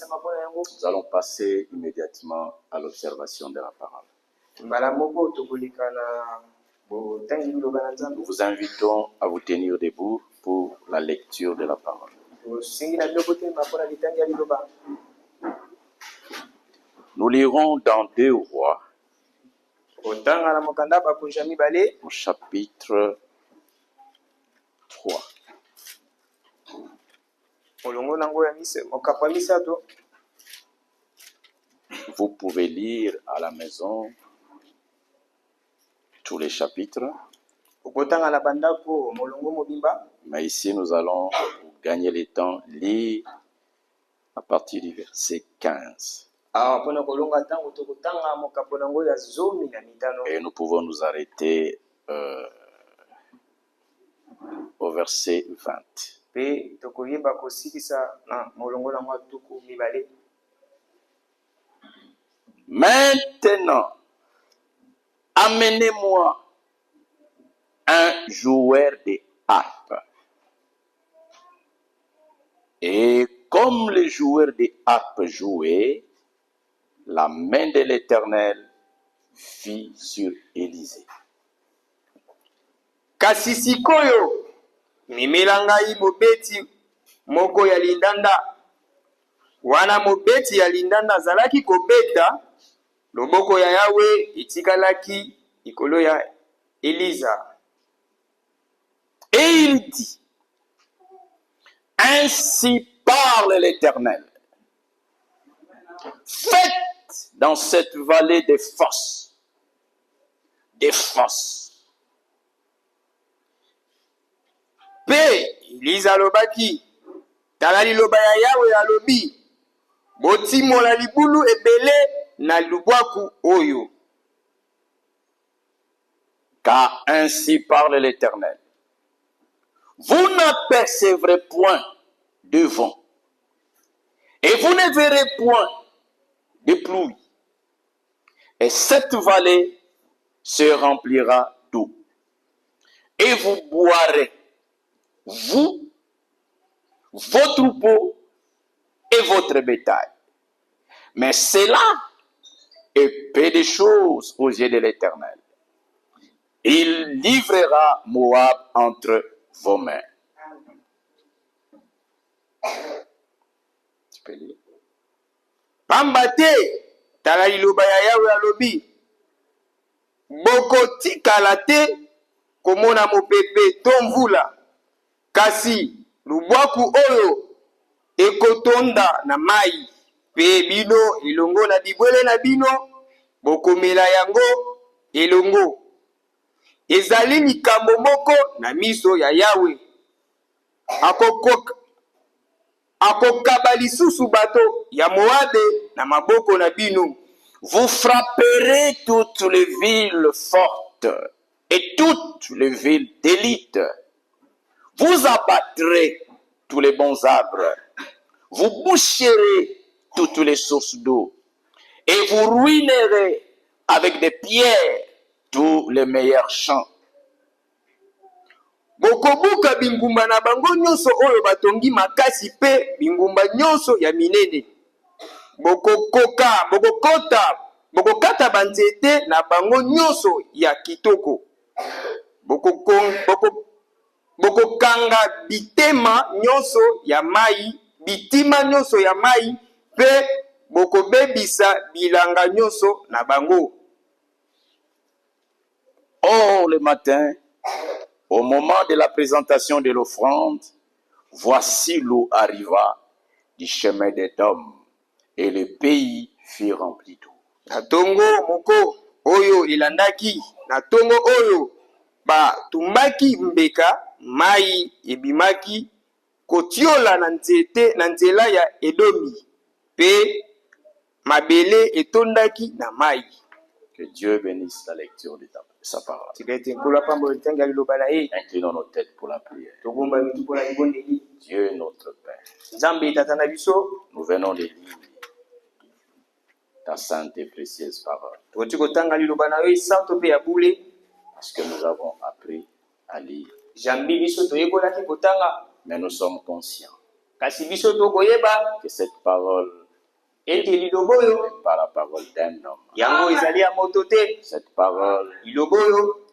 Nous allons passer immédiatement à l'observation de la parole. Nous vous invitons à vous tenir debout pour la lecture de la parole. Nous lirons dans 2 Rois, au chapitre 3. Vous pouvez lire à la maison tous les chapitres. Mais ici, nous allons gagner le temps, lire à partir du verset 15. Et nous pouvons nous arrêter au verset 20. Maintenant, amenez-moi un joueur de harpe. Et comme les joueurs de harpe jouaient, la main de l'Éternel fit sur Élisée. Kasi sikoyo mimela ngai mobeti moko ya lindanda, wana mobeti ya lindanda azalaki kobeta, loboko ya Yawe etikalaki likolo ya Elisa. Et il dit, ainsi parle l'Éternel, faites dans cette vallée des fosses. Pe Elisa alobaki, tala liloba ya Yawe alobi, botimola libulu ebele na lubwaku oyo. Car ainsi parle l'Éternel, vous n'apercevrez point de vent, et vous ne verrez point de pluie, et cette vallée se remplira d'eau, et vous boirez, vous, vos troupeaux et votre bétail. Mais cela est peu de choses aux yeux de l'Éternel. Il livrera Moab entre vos mains. Tu peux lire. Pambate, tala liloba ya Yawe alobi, bokotikala te komona mopepe to mvula, kasi lubwaku oyo ekotonda na mai, pe bino elongo na bibwele na bino bokomela yango elongo. Ezali likambo moko na miso ya Yawe, akokaba lisusu bato ya Moabe na maboko na bino. Vous frapperez toutes les villes fortes et toutes les villes d'élite. Vous abattrez tous les bons arbres. Vous boucherez toutes les sources d'eau. Et vous ruinerez avec des pierres tous les meilleurs champs. Bokobuka bingumba na bango nyonso oyo batongi makasi pe bingumba nyonso ya minene. Bokokata banzete na bango nyonso ya kitoko. Bokokanga bitima nyonso ya mai, pe bokobebisa bilanga nyonso na bango. Or, le matin, au moment de la présentation de l'offrande, voici l'eau arriva du chemin d'Édom, et le pays fut rempli d'eau. Na tongo moko oyo ilandaki, na tongo oyo ba tumbaki mbeka, mai ebimaki kotiola na nzela ya Edomi, pe mabele etondaki na mai. Que Dieu bénisse la lecture de sa parole. Inclinons nos têtes pour la prière. Dieu notre Père, nous venons de lire ta sainte et précieuse parole. Parce que nous avons appris à lire. Mais nous sommes conscients que cette parole ete liloba oyo n'est pas la parole d'un homme. yango ezali ya moto te. Cette parole Liloba oyo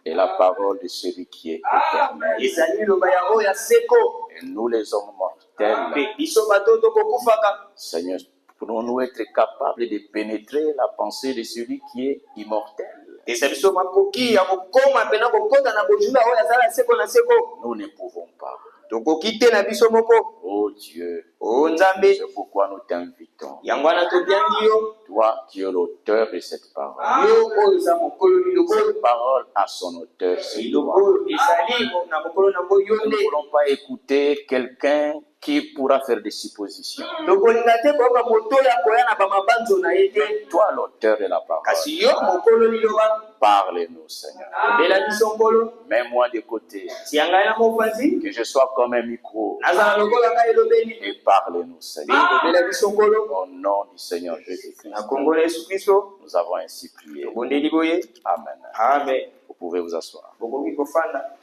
est la parole de celui qui est éternel. ezali liloba yango ya seko. Et nous, les hommes mortels, Mpe biso bato tokokufaka. Seigneur, pourrons-nous être capables de pénétrer la pensée de celui qui est immortel? Eza biso makoki ya kokoma mpena kokota na bojula oyo azala ya seko na seko. Nous ne pouvons pas. Tokoki te na biso moko. Oh Dieu, O Nzambe, c'est pourquoi nous t'invitons. yango wana tobiangi yo. Toi qui es l'auteur de cette parole. Yo oyo eza mokolo liloba oyo. Cette parole a son auteur, c'est Liloba toi. oyo ezali na mokolo nango yo Nous ne nde. voulons pas écouter quelqu'un qui pourra faire des suppositions. Tokolinga te koyoka moto ya koya na bamabanzo na ye te. Toi, l'auteur de la parole, Kasi yo mokolo liloba. parle-nous, Seigneur. Obela biso nkolo. Mets-moi de côté, Tia ngai na mopanzi. que je sois comme un micro, Nazala lokola ngai elobeli. et parle-nous, Seigneur. Obela biso nkolo. Au nom du Seigneur Jésus-Christ, Na kombo na Yesu Kristo. nous avons ainsi prié. Tobondeli boye. Amen. Amen. Vous pouvez vous asseoir. Bokoki kofanda.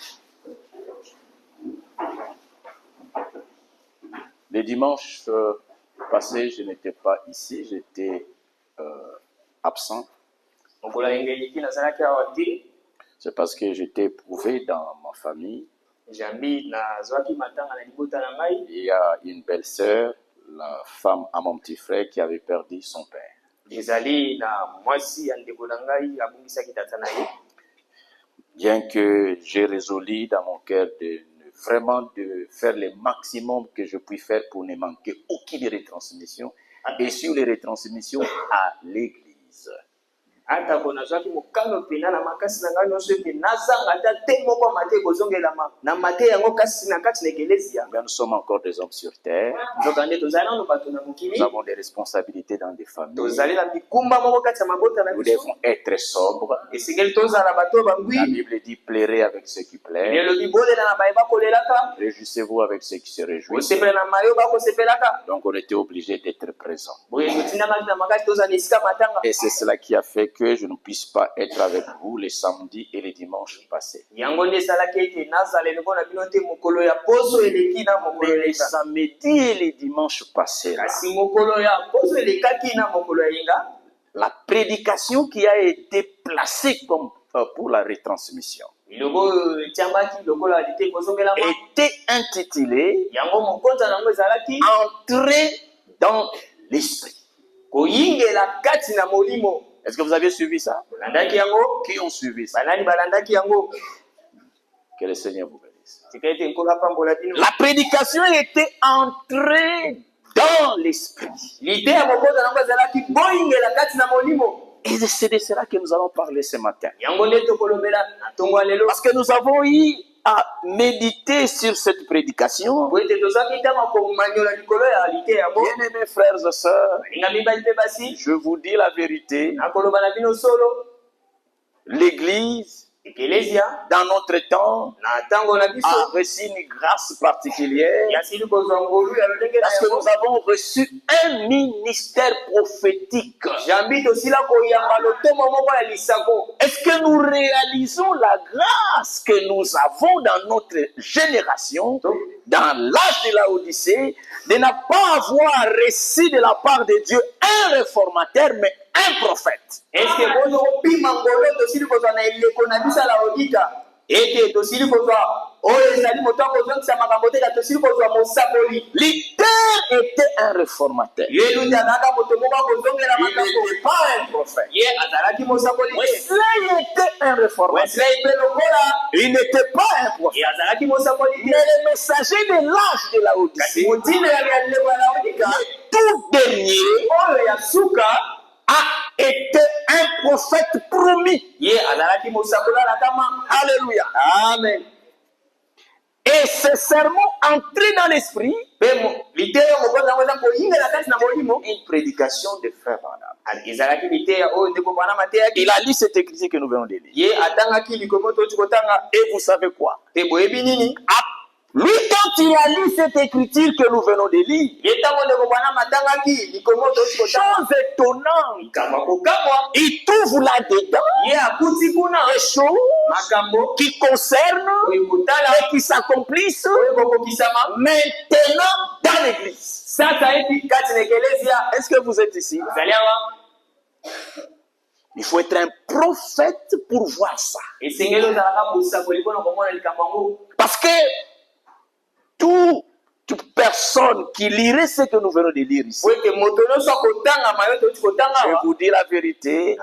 Le dimanche passé, je n'étais pas ici, j'étais absent. Mokolo engeliki nazalaki awa te. C'est parce que j'étais éprouvé dans ma famille. Jambi nazwaki matanga na libota na ngai. Il y a une belle-sœur, la femme à mon petit frère, qui avait perdu son père. Ezali na mwasi ya ndeko na ngai abungisaki tata na ye. Bien que j'ai résolu dans mon cœur vraiment de faire le maximum que je puis faire pour ne manquer aucune retransmission, et sur les retransmissions à l'église. Atako nazwaki mokano pena na makasi na ngai nyonso ete nazanga ata te moko mate ekozongelama na mate yango kasi na kati na ekelezia. Mais nous sommes encore des hommes sur terre. Nzoka nde tozali nano bato na mokili. Nous avons des responsabilités dans des familles. Tozali na mikumba moko kati ya mabota na Nous biso. devons être sobres. Esengeli tozala bato oyo La bangwi. Bible dit plairez avec ceux qui plairent. Elobi bolela na baye bakolelaka. Réjouissez-vous avec ceux qui se réjouissent. Osepela na mayo bakosepelaka. Donc on était obligé d'être présents. Boye totindakaki na makasi tozala na esika matanga. Et c'est cela qui a fait que je ne puisse pas être avec vous les samedis et les dimanches passés. Yango nde esalaki ete nazala elongo na bino te mokolo ya poso eleki na mokolo Mais les eleka. samedis et les dimanches passés, là, Kasi mokolo ya poso elekaki na mokolo ya yenga. la prédication qui a été placée comme pour la retransmission Ilongo oyo etiambaki lokola lite ekozongelama. était intitulée Yango mokonza nango ezalaki Entrer dans l'esprit. koyingela kati na molimo. Est-ce que vous avez suivi ça? Balandaki yango. Qui ont suivi ça? Banani balandaki yango. Que le Seigneur vous bénisse. Tika ete nkolo apambola bino. La prédication était entrée dans l'esprit. Lite ya mokonza nango ezalaki boyingela kati na molimo. Et c'est de cela que nous allons parler ce matin. Yango nde tokolobela na ntongo ya lelo. Parce que nous avons eu à méditer sur cette prédication. Po ete tozwaki ntango komanyola likolo ya lite yango. Bien-aimés frères et sœurs, Balinga mibali mpe basi. je vous dis la vérité, Nakoloba na bino solo. l'Église, Ekelezia dans notre temps, na ntango na biso. a reçu une grâce particulière Yasili kozwa ngolu ya lolenge na parce que yango. nous avons reçu un ministère prophétique. Jambi tosila koyamba lotomo moko ya lisako. Est-ce que nous réalisons la grâce que nous avons dans notre génération, dans l'âge de la Odyssée, de ne pas avoir reçu de la part de Dieu un réformateur, mais un prophète? Est-ce que bozo kopima ngolo tosili kozwa na eleko na biso ya laodika? Ete tosili kozwa oyo ezali moto akozongisa makambo te, tosili kozwa mosakoli. Luther était un réformateur. Ye Luther azalaka moto moko akozongela Il makambo. n'était pas un prophète. Ye azalaki mosakoli te. Wesley était un réformateur. Wesley mpe lokola Il n'était pas un prophète. ye azalaki mosakoli Mais te. le messager de l'âge de la Kasi Odyssée, motina ya leko ya laodika tout dernier, oyo ya suka a été un prophète promis. ye azalaki mosakoli alakama. Alléluia. Amen. Et ce sermon entré dans l'esprit, Liteya mokonza yango eza koyingela kati na molimo. une prédication de frère Branham. Ezalaki liteya oyo ndeko bana mateyaki. Il a lu cette écriture que nous venons de lire. Ye atangaki likomo toti kotanga. Et vous savez quoi? Te boyebi nini? Lui, quand il a lu cette écriture que nous venons de lire, Ye ntango ndeko bana matangaki likomo toti kotanga. chose étonnante, Kama kokamwa. il trouve là-dedans Ye akuti kuna des choses makambo qui concernent oyo kotala et qui s'accomplissent oyo kokokisama maintenant dans l'église. sasa hivi kati na ekelezia. Est-ce que vous êtes ici? Zali awa. Il faut être un prophète pour voir ça. Parce que toute personne qui lirait ce que nous venons de lire ici, je vais vous dire la vérité,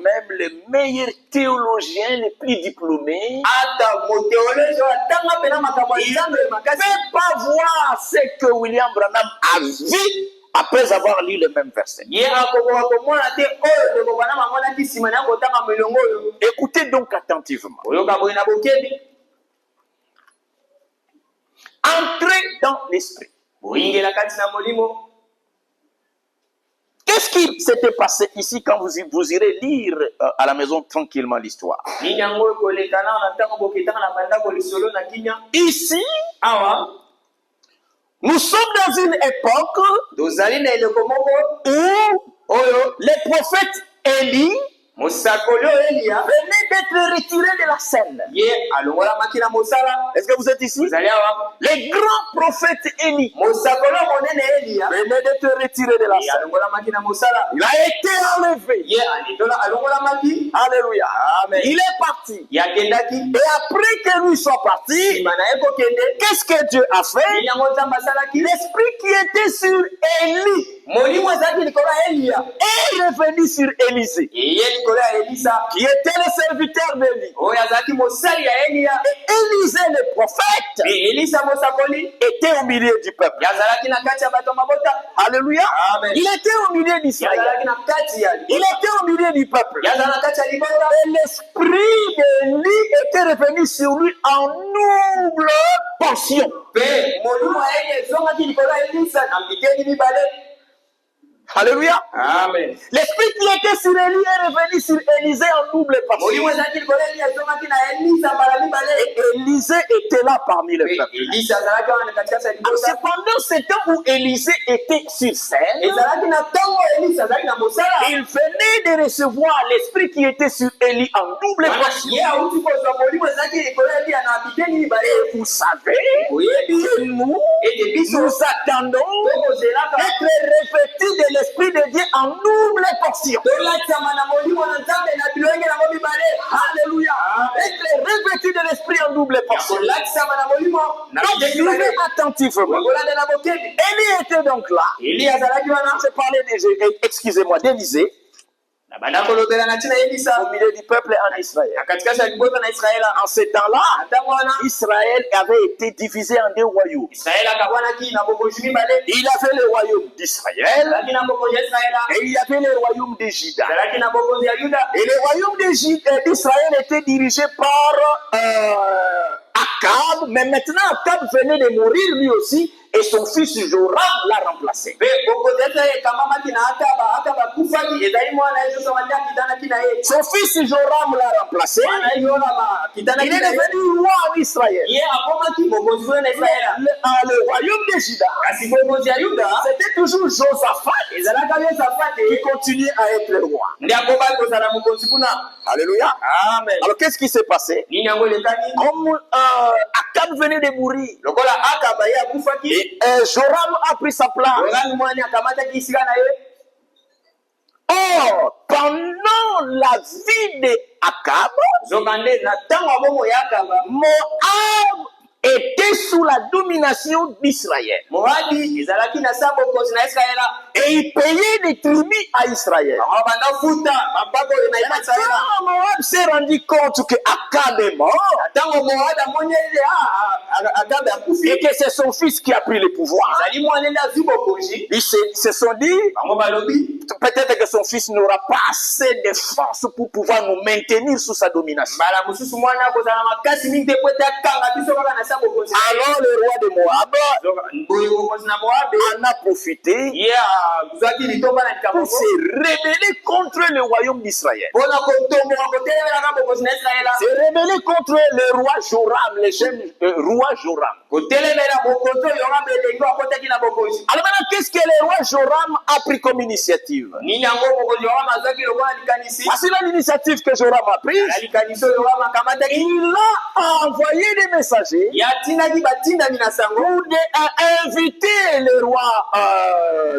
même les meilleurs théologiens, les plus diplômés, ils ne peuvent pas voir ce que William Branham a vu après avoir lu le même verset. Écoutez donc attentivement. Entrez dans l'esprit. Qu'est-ce qui s'était passé ici quand vous irez lire à la maison tranquillement l'histoire? Ici, nous sommes dans une époque où les prophètes Élie venait d'être retiré de la scène. Est-ce que vous êtes ici? Les grands prophètes Élie venait d'être retiré de la scène. Il a été enlevé. Alléluia. Amen. Il est parti. Et après que lui soit parti, qu'est-ce que Dieu a fait? L'esprit qui était sur Élie est revenu sur Élisée, qui était le serviteur d'Élie. Et Élisée, le prophète, était au milieu du peuple. Alléluia. Amen. Il était au milieu d'Israël. Il était au milieu du peuple. Et l'esprit d'Élie était revenu sur lui en double portion. Alléluia. Amen. L'esprit qui était sur Élie est revenu sur Élisée en double portion. Et Élisée était là parmi le peuple. Cependant, ce temps où Élisée était sur scène, il venait de recevoir l'esprit qui était sur Élie en double portion. Et vous savez que nous attendons d'être revêtus de l'esprit de Dieu en double portion. Alléluia. Être revêtu de l'esprit en double portion. Donc, suivez attentivement. Élie était donc là. Je parlais excusez-moi, d'Élisée. Au milieu du peuple en Israël. En ce temps-là, Israël avait été divisé en deux royaumes. Il y avait le royaume d'Israël et il y avait le royaume de Juda. Et le royaume d'Israël était dirigé par Akab, mais maintenant Akab venait de mourir lui aussi. Et son fils Joram l'a remplacé. Son fils Joram l'a remplacé. Il est devenu roi en Israël. Le royaume de Juda, c'était toujours Josaphat qui continuait à être le roi. Alléluia. Amen. Alors qu'est-ce qui s'est passé? Comme Akab venait de mourir, Joram a pris sa place. Or, pendant la vie de Akab, Moab était sous la domination d'Israël. Et il payait des tribus à Israël. Quand Moab s'est rendu compte que Akab est mort, et que c'est son fils qui a pris le pouvoir, ils se sont dit, peut-être que son fils n'aura pas assez de force pour pouvoir nous maintenir sous sa domination. Alors le roi de Moab en a profité pour se rebeller contre le royaume d'Israël. Se rebeller contre le roi Joram, le jeune roi roi Joram. kotelemela mokonzi oyo yorambe elengi akotaki na bokonzi. Alors maintenant, qu'est-ce que le roi Joram a pris comme initiative? Nini yango mokonzi yoram azwaki lokola likanisi? Voici l'initiative que Joram a prise. na likanisi oyo yoram akamataki. Il a envoyé des messagers yatindaki batindami na sango pour inviter le roi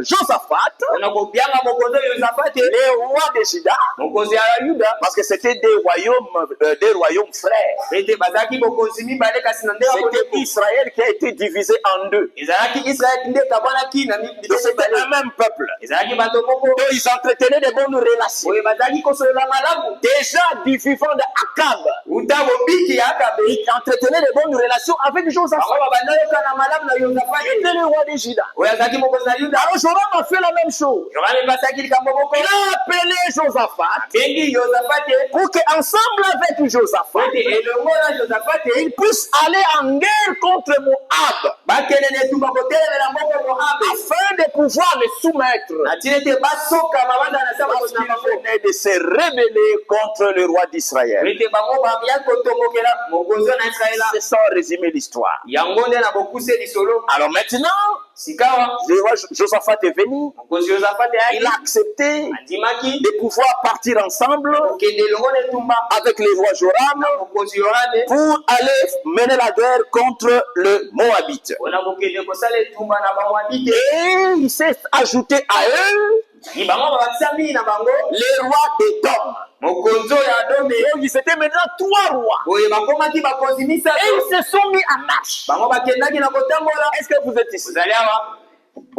Josaphat, na kobianga mokonzi oyo Josaphat, le roi de Juda, mokonzi ya Yuda, parce que c'était des royaumes frères. ete bazalaki bokonzi mibale kasi na ndenge C'était Israël qui a été divisé en deux. ezalaki Israël nde kabwanaki na Donc c'était un même peuple. ezalaki bato moko Donc ils entretenaient de bonnes relations. oyo bazalaki kosolola malamu Déjà du vivant de Akab, uta bobiki ya Akabe, ils entretenaient de bonnes relations avec Josaphat. bango babanda yokana malamu na Josaphat, Il était le roi de Juda. oyo azalaki mokonzi na Yuda. Alors Joram a fait la même chose. Yohane basaki likambo moko, Il a appelé Josaphat bengi Josaphat pour qu'ensemble avec Josaphat, ete elongo na Josaphat il puisse aller en guerre contre Moab bakende na etumba kotelemela moko Moabe afin de pouvoir les soumettre. na tina ete basokama banda na sa Parce bakonzi na qu'il bango venait de se rebeller contre le roi d'Israël. ete bango baya kotombokela mokonzi na Israela. C'est ça résumer l'histoire. yango nde na bokuse lisolo. Alors maintenant, sikawa le roi Josaphat est venu. mokonzi Josaphat Il a accepté andimaki de pouvoir partir ensemble kokende elongo na etumba avec le roi Joram mokonzi Yohane pour aller mener la guerre contre le Moabite. mpona kokende kosala etumba na bamoabite. Et il s'est ajouté à eux bango babakisa mingi na bango les rois d'Édom. mokonzi oyo Adome Donc ils étaient maintenant 3 rois. oyo bakomaki bakonzi Et misato ils se sont mis en marche. bango bakendaki na kotambola. Est-ce que vous êtes ici? ozali awa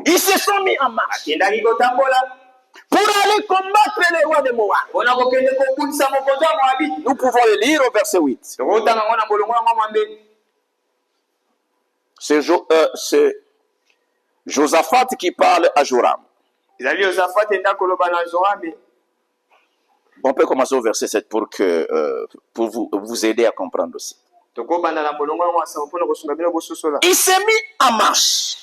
Ils se sont mis en marche bakendaki kotambola pour aller combattre les rois de Moab. mpona kokende kokulisa mokonzi ya moabite. Nous pouvons le lire au verset 8. tokotanga ngo na bolongo yango mwambeni. C'est Josaphat qui parle à Joram. ezali Josaphat enda koloba na Jorabe. On peut commencer au verset 7 pour vous aider à comprendre aussi. tokobanda na bolongo yango asango mpona kosunga bino bososola. Il s'est mis en marche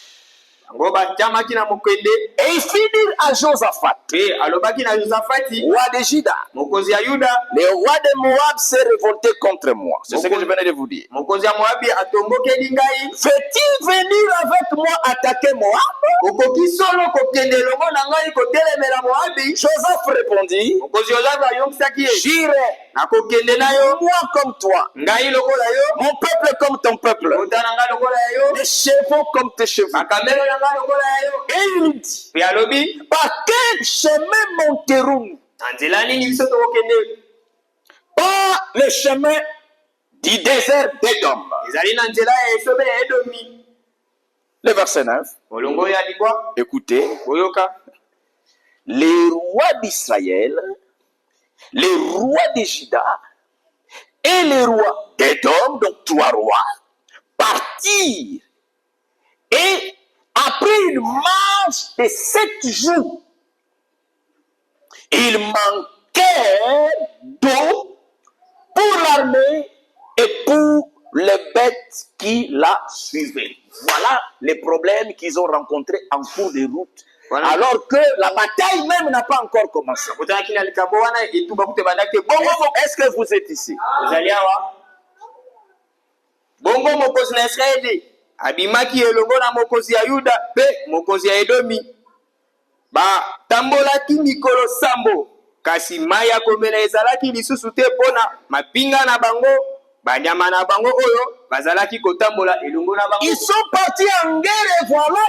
yango batiamaki na mokende et il fit dire à Josaphat, mpe alobaki na Josafati, roi de Juda, mokonzi ya Yuda, le roi de Moab s'est révolté contre moi. C'est ce que je venais de vous dire. mokonzi ya Moabi atombokeli ngai. Veux-il venir avec moi attaquer Moab? okoki solo kokende elongo na ngai kotelemela Moabi? Josaph répondit, mokonzi Jozafi ayokisaki ye, j'irai, nakokende na yo, moi comme toi, ngai lokola yo, mon peuple comme ton peuple, kota na ngai lokola ya yo, les chevaux comme tes chevaux. bakamelo na ngai lokola ya yo. Et il dit, mpe alobi, par quel chemin monterons-nous? na nzela nini biso tokokende? Par le chemin du désert d'Édom. ezali na nzela ya esobe ya Edomi. Le verset 9, molongo ya libwa écoutez, oyoka, les rois d'Israël, les rois de Juda et les rois d'Édom, donc 3 rois, partirent. Et après une marche de 7 jours, il manquait d'eau pour l'armée et pour les bêtes qui la suivaient. Voilà les problèmes qu'ils ont rencontrés en cours de route. Voilà. Alors que la bataille même n'a pas encore commencé. kotanaki na likambo wana etumba kute bandaki te bongo Est-ce que vous êtes ici? ezali awa. bongo mokonzi na Israeli abimaki elongo na mokonzi ya Yuda mpe mokonzi ya Edomi, batambolaki mikolo 3, kasi mai ya komela ezalaki lisusu te mpona mapinga na bango, banyama na bango oyo bazalaki kotambola elongo na bango. Ils sont partis en guerre et voilà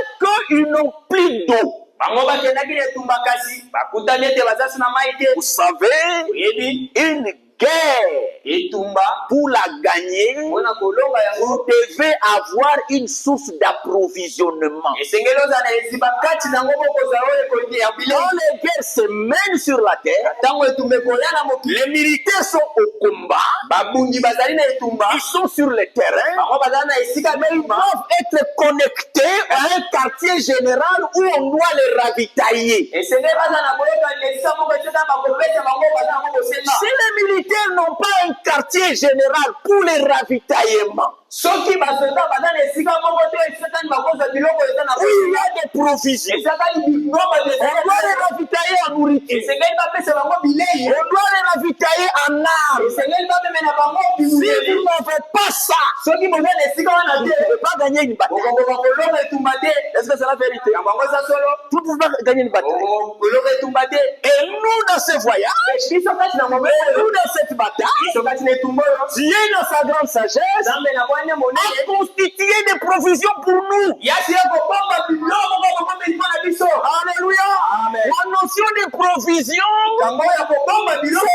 qu'ils n'ont plus d'eau. bango bakendaki na etumba kasi bakutani ete bazasi na mai te. Vous savez, oyebi une guerre, etumba pour la gagner, mpona kolonga yango vous devez avoir une source d'approvisionnement. esengeli ozala na eziba kati nango bokozala oyo ekolingi ya Quand bilei. les guerres se mènent sur la terre, ntango etumba ekoya na mokili, les militaires sont au combat, babungi bazali na etumba, ils sont sur le terrain, bango bazali na esika mais ils etumba, doivent être connectés à un quartier général où on doit les ravitailler. esengeli baza na boyokani esika moko esika bakopesa bango baza nango bosenga. Si les militaires n'ont pas un quartier général pour les ravitaillements, soki basoda baza na esika moko te esakani bakozwa biloko eza na il y a des provisions. esakani biloko On doit les ravitailler en nourriture. esengeli bapesa bango bilei On doit les ravitailler en âme. esengeli bamemena bango Si bilei vous ne faites pas ça, soki boza na esika wana vous ne te pouvez pas gagner une bataille. okokoka kolonga etumba te Est-ce que c'est la vérité? yango yango eza solo Vous ne pouvez pas gagner une bataille. kolonga etumba te Et nous, dans ce voyage, biso kati na et mobele nous, dans cette bataille, biso kati na etumba oyo Dieu, dans sa grande sagesse, nzambe na bwanya a monene constitué des provisions pour nous. yasi ya kobomba biloko bakobombeli mpo na biso Alléluia. Amen. La notion de provision, kambo ya kobomba biloko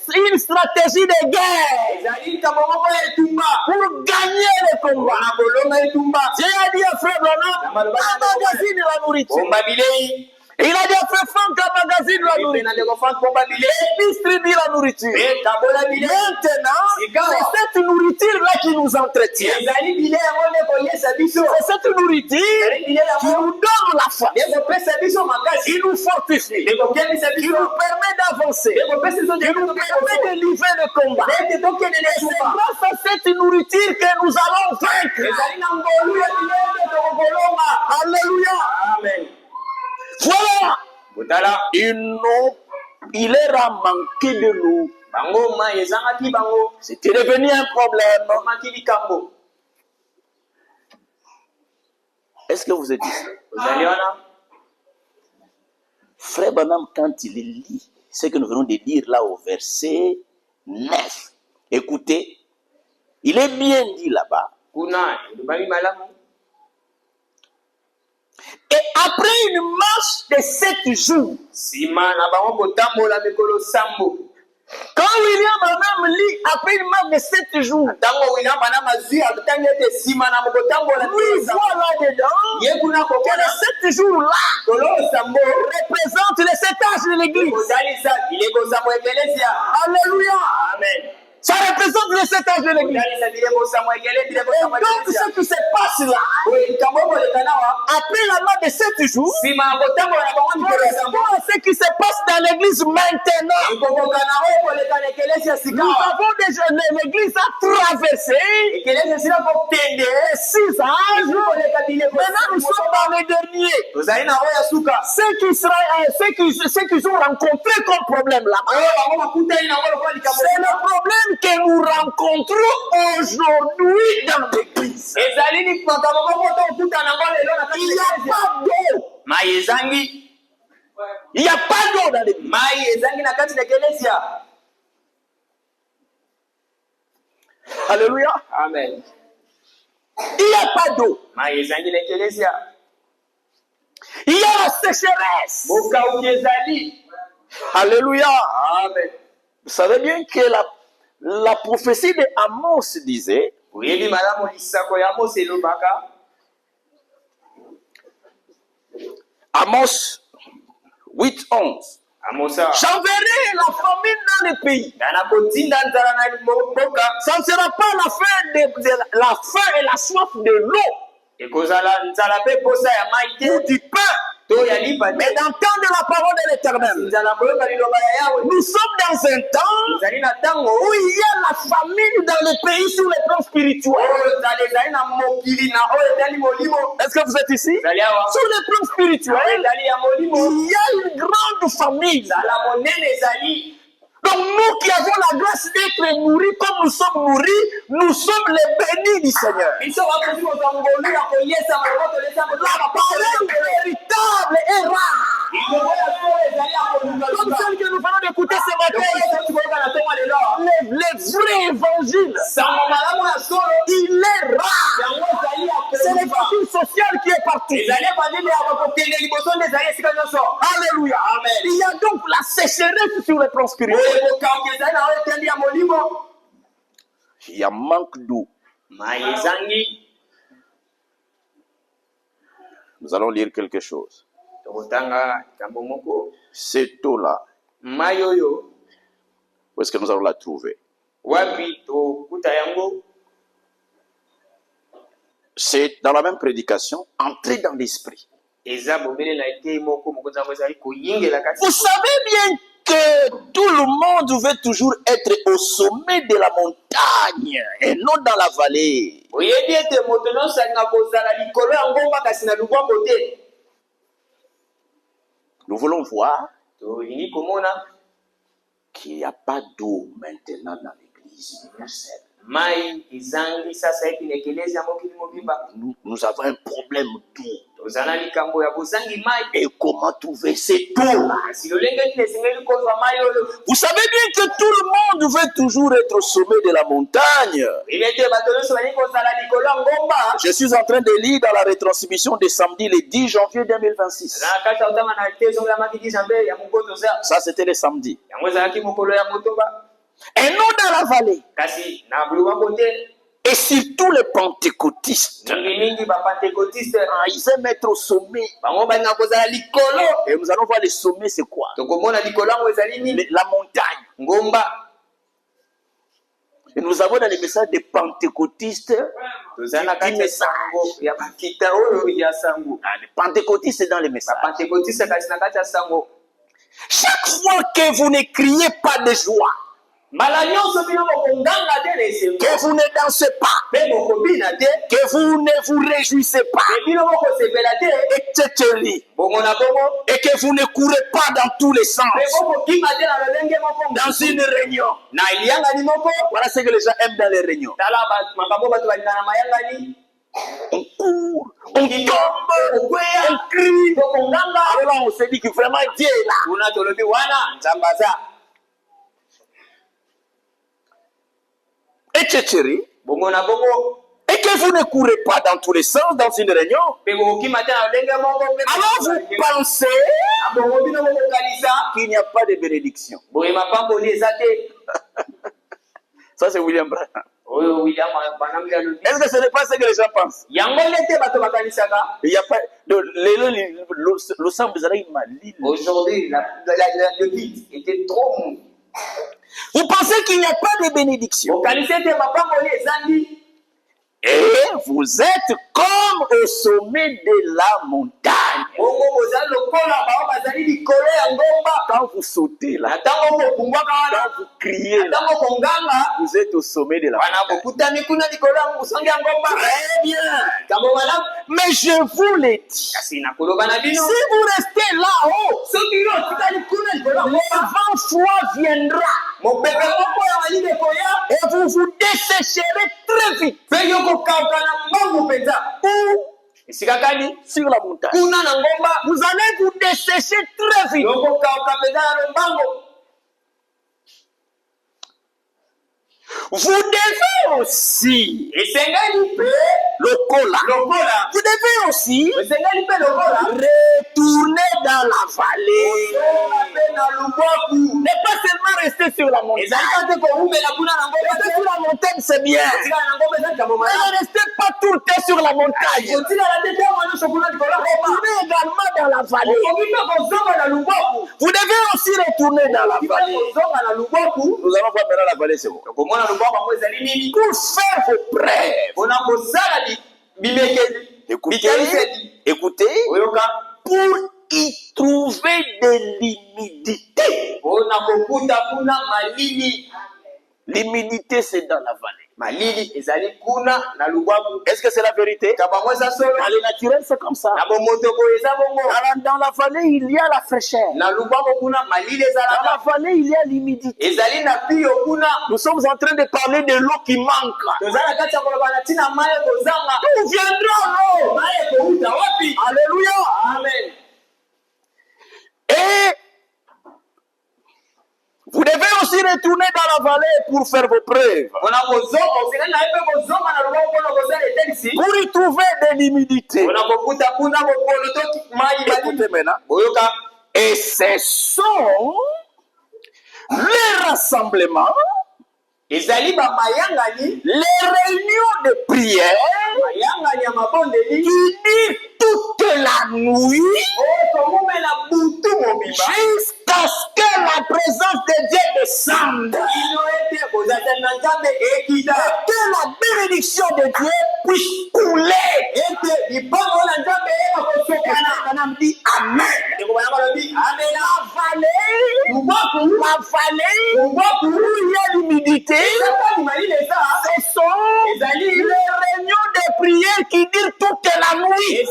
c'est une stratégie de guerre ezali likambo moko ya etumba pour gagner le combat. mpona kolonga etumba Dieu a dit à Frère Branham, emmagasine la nourriture. bomba bilei Il a dit à Frère Franck, emmagasine la epe nourriture. na ndeko frank bomba bilei Distribue la nourriture. mpe kabola bilei Maintenant, Ikawa. c'est cette nourriture-là qui nous entretient. ezali bilei yango nde koyesa biso C'est cette nourriture ezali bilei qui yango nous donne la force, nde kopesa biso makasi qui nous fortifie, nde kokendisa qui biso nous permet d'avancer, nde kopesa biso qui nous permet de livrer le combat. nde tokende na Et c'est etumba grâce à cette nourriture que nous allons vaincre. ezali na ngolu ya bilei nde tokokolonga Alléluia. amen Voilà. botala Il leur a manqué de l'eau. bango mai ezangaki bango C'était devenu un problème. omaki likambo Est-ce que vous êtes ici? ozali wana Frère Branham, quand il lit ce que nous venons de lire là au verset 9, écoutez, il est bien dit là-bas. kuna elobami malamu Et après une marche de 7 jours, nsima na bango kotambola mikolo sambo quand William Branham lit après une marche de 7 jours, ntango william bana mazwi atangi ete nsima na mokotambola lui voit là-dedans ye kuna que kokona les 7 jours-là kolo sambo représentent les 7 âges de l'église. kozalisa bileko sambo ekelesia Alléluia. amen Ça représente les 7 âges de l'église. kozalisa bileko sambo ekele bileko Et sambo donc ekelesia ce qui se passe là, oyo likambo okoleka nawa après la marche de 7 jours, nsima ya kotambola na bango mikolo sambo correspond à ce qui se passe dans l'église maintenant. ekokoka na oyo koleka na ekelesia Nous sikawa avons déjà, l'église a traversé ekelesia esila kokende 6 âges. koleka bileko Maintenant, nous sommes dans les derniers. tozali na oyo ya suka Ceux qui ont rencontré comme problème là-bas, oyo bango bakutani nango lokola likambo c'est le problème que nous rencontrons aujourd'hui dans l'église. ezali likambo moko tokuta nango lelo na kati Il n'y ya a pas d'eau. mai ezangi Il n'y a pas d'eau dans l'église. mai ezangi na kati na ekelesia Alléluia. amen Il n'y a pas d'eau. mai ezangi na ekelesia Il y a la sécheresse. bokauki ezali Alléluia. amen Vous savez bien que la prophétie de Amos disait, oyebi malamu lisako ya mose elobaka Amos 8:11, amosa j'enverrai la famine dans le pays. na kotinda nzala na mboka Ça ne sera pas la faim et la soif de l'eau ekozala nzala mpe posa ya mai ou te du pain, to ya lipa mais d'entendre la parole de l'Éternel. nzala koyoka liloba ya yawe Nous sommes dans un temps ezali na ntango où il y a la famine dans le pays sur le plan spirituel. oyo nzala ezali na mokili na oyo ezali molimo Est-ce que vous êtes ici? ezali awa Sur le plan oyo spirituel, ezali ya molimo il y a une grande famine. nzala monene ezali Donc nous qui avons la grâce d'être nourris comme nous sommes nourris, nous sommes les bénis du Seigneur. biso bakoki kozwa ngolu ya koyesa maloko tolesa La parole véritable est rare. liloba ya solo ezali ya Comme kolukaluka celle que nous venons d'écouter ce matin. koyoka na ntongo lelo Le vrai évangile, sango malamu ya solo il est rare. yango ezali ya C'est koluka l'évangile social qui est partout. ezali ebandeli ya kokende liboso nde ezali esika nyonso Alléluia. Amen. Il y a donc la sécheresse sur le plan spirituel. oyo ekokauki ezali na oyo etendi ya molimo Il y a manque d'eau. mai ezangi Nous allons lire quelque chose. tokotanga likambo moko Cette eau-là, mai oyo où est-ce que nous allons la trouver? wapi tokuta yango C'est dans la même prédication, entrer dans l'esprit. eza bobele na etei moko mokonzi yango ezali koyingela kati Vous savez bien que tout le monde veut toujours être au sommet de la montagne et non dans la vallée. Nous voulons voir qu'il n'y a pas d'eau maintenant dans l'église universelle. Nous avons un problème d'eau. Et comment trouver cette eau? Vous savez bien que tout le monde veut toujours être au sommet de la montagne. Je suis en train de lire dans la retransmission de samedi le 10 janvier 2026. Ça, c'était le samedi. Et non dans la vallée. Et surtout les pentecôtistes. Ils aiment être au sommet. Et nous allons voir le sommet, c'est quoi? La montagne. Et nous avons dans les messages des pentecôtistes. Les pentecôtistes, c'est dans les messages. Chaque fois que vous ne criez pas de joie, que vous ne dansez pas, que vous ne vous réjouissez pas, etc. Et que vous ne courez pas dans tous les sens, dans une réunion. Voilà ce que les gens aiment dans les réunions. On court, on tombe, on crie. Alors là, on se dit que vraiment Dieu est là. Etc. Et que vous ne courez pas dans tous les sens dans une réunion. Alors vous pensez qu'il n'y a pas de bénédiction. Ça, c'est William Branham. Est-ce que ce n'est pas ce que les gens pensent? Il n'y a pas. Aujourd'hui, le guide était trop mou. Vous pensez qu'il n'y a pas de bénédiction? Et vous êtes comme au sommet de la montagne. Quand vous sautez là, quand vous criez là, vous êtes au sommet de la montagne. Très bien. Mais je vous l'ai dit, si vous restez là-haut, le vent froid viendra. Et vous vous dessécherez très vite. Sur la montagne. Vous allez vous dessécher très vite. Vous devez aussi, le cola, vous devez aussi retourner dans la vallée. Ne pas seulement rester sur la montagne. Rester sur la montagne, c'est bien. Mais ne restez pas tout le temps sur la montagne. Retournez également dans la vallée. Vous devez aussi retourner dans la vallée. Nous allons voir maintenant la vallée, c'est bon. Pour faire vos prêves. Écoutez, pour y trouver de l'humidité. L'humidité, c'est dans la vallée. Est-ce que c'est la vérité? Dans le naturel, c'est comme ça. Alors, dans la vallée, il y a la fraîcheur. Dans la vallée, il y a l'humidité. Nous sommes en train de parler de l'eau qui manque. D'où viendra l'eau? Alléluia. Amen. Et vous devez aussi retourner dans la vallée pour faire vos preuves. Pour y trouver de l'humidité. Écoutez maintenant. Et ce sont les rassemblements, les réunions de prière qui durent toute la nuit jusqu'à ce que la présence de Dieu descende et que la bénédiction de Dieu puisse couler. On dit Amen. La vallée avalé, où il y a l'humidité, ce sont les réunions de prière qui durent toute la nuit.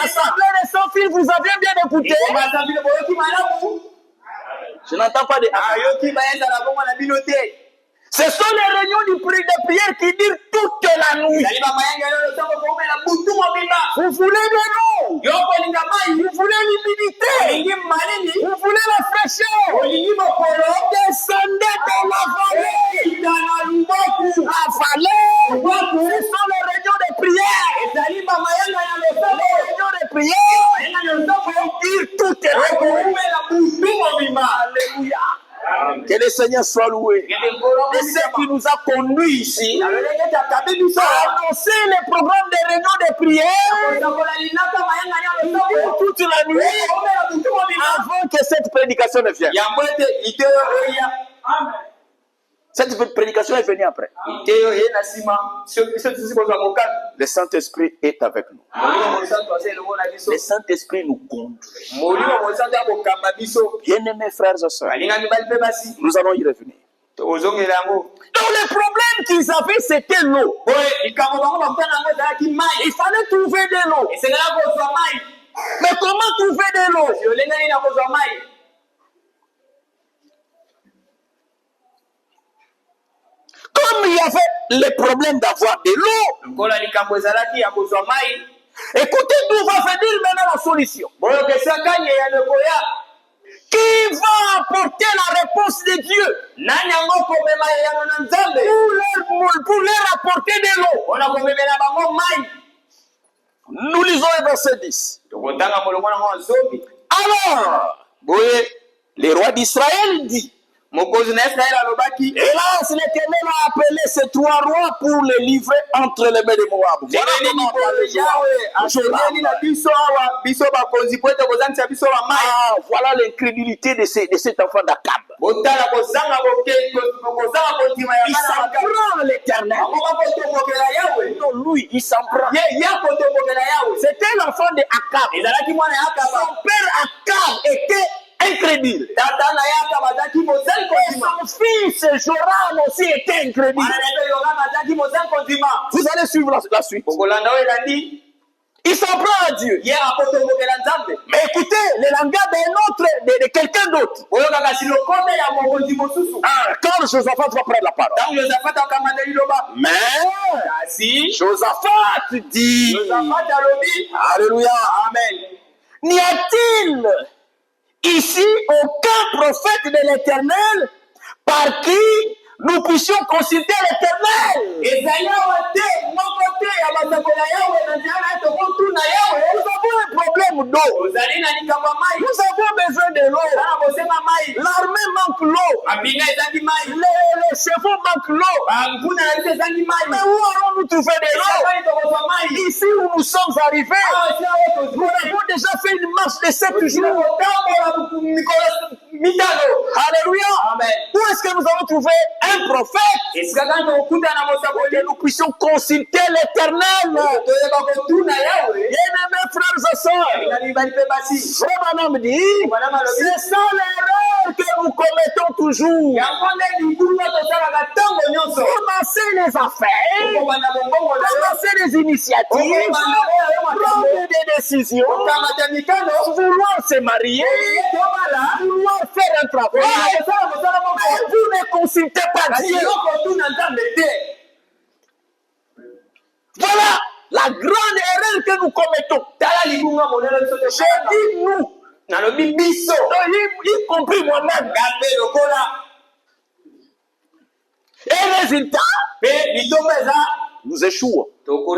Assemblée des sans-fil, vous avez bien écouté? Je n'entends pas de... Ce sont les réunions de prière qui durent toute la nuit. Vous voulez de l'eau, vous voulez l'humidité, vous voulez la fraîcheur. Descendez dans la vallée. La vallée, ce sont les réunions de prière. Les réunions de prière qui durent toute la nuit. Alléluia. Que le Seigneur soit loué. Et ce qui nous a conduits ici, à annoncer les programmes de réunions de prière toute la nuit avant que cette prédication ne vienne. Cette prédication est venue après. Le Saint-Esprit est avec nous. Le Saint-Esprit nous conduit. Bien-aimés frères et sœurs, nous allons y revenir. Donc le problème qu'ils avaient, c'était l'eau. Il fallait trouver de l'eau. Mais comment trouver de l'eau? Comme il y avait le problème d'avoir de l'eau, écoutez d'où va venir maintenant la solution. Qui va apporter la réponse de Dieu pour leur apporter de l'eau? Nous lisons le verset 10. Alors, le roi d'Israël dit, hélas, l'Éternel a appelé ces trois rois pour les livrer entre les mains de Moab. Voilà l'incrédulité de cet enfant d'Akab. Il s'en prend à l'Éternel. Non, lui, il s'en prend. C'était l'enfant d'Akab. Son père Akab était incrédule. Et son fils Joram aussi était incrédule. Vous allez suivre la suite. Il s'en prend à Dieu. Mais écoutez, le langage d'un autre, de quelqu'un d'autre. Quand Josaphat va prendre la parole. Mais Josaphat dit, alléluia, amen. N'y a-t-il ici aucun prophète de l'Éternel par qui nous puissions consulter l'Éternel? Nous avons un problème d'eau. Nous avons besoin de l'eau. L'armée manque l'eau. Les chevaux manquent l'eau. Mais où allons-nous trouver de l'eau? Ici où nous sommes arrivés, nous avons déjà fait une marche de 7 jours. Alléluia. Où est-ce que nous allons trouver un prophète que nous puissions consulter l'Éternel? Bien-aimés frères et sœurs, Frère Branham dit, c'est ça l'erreur que nous commettons toujours. Commencer les affaires, commencer les initiatives, prendre des décisions, vouloir se marier, vouloir faire un travail, mais vous ne consultez pas Dieu. Voilà la grande erreur que nous commettons. J'ai dit nous, y compris moi-même. Et résultat, nous échouons. Nous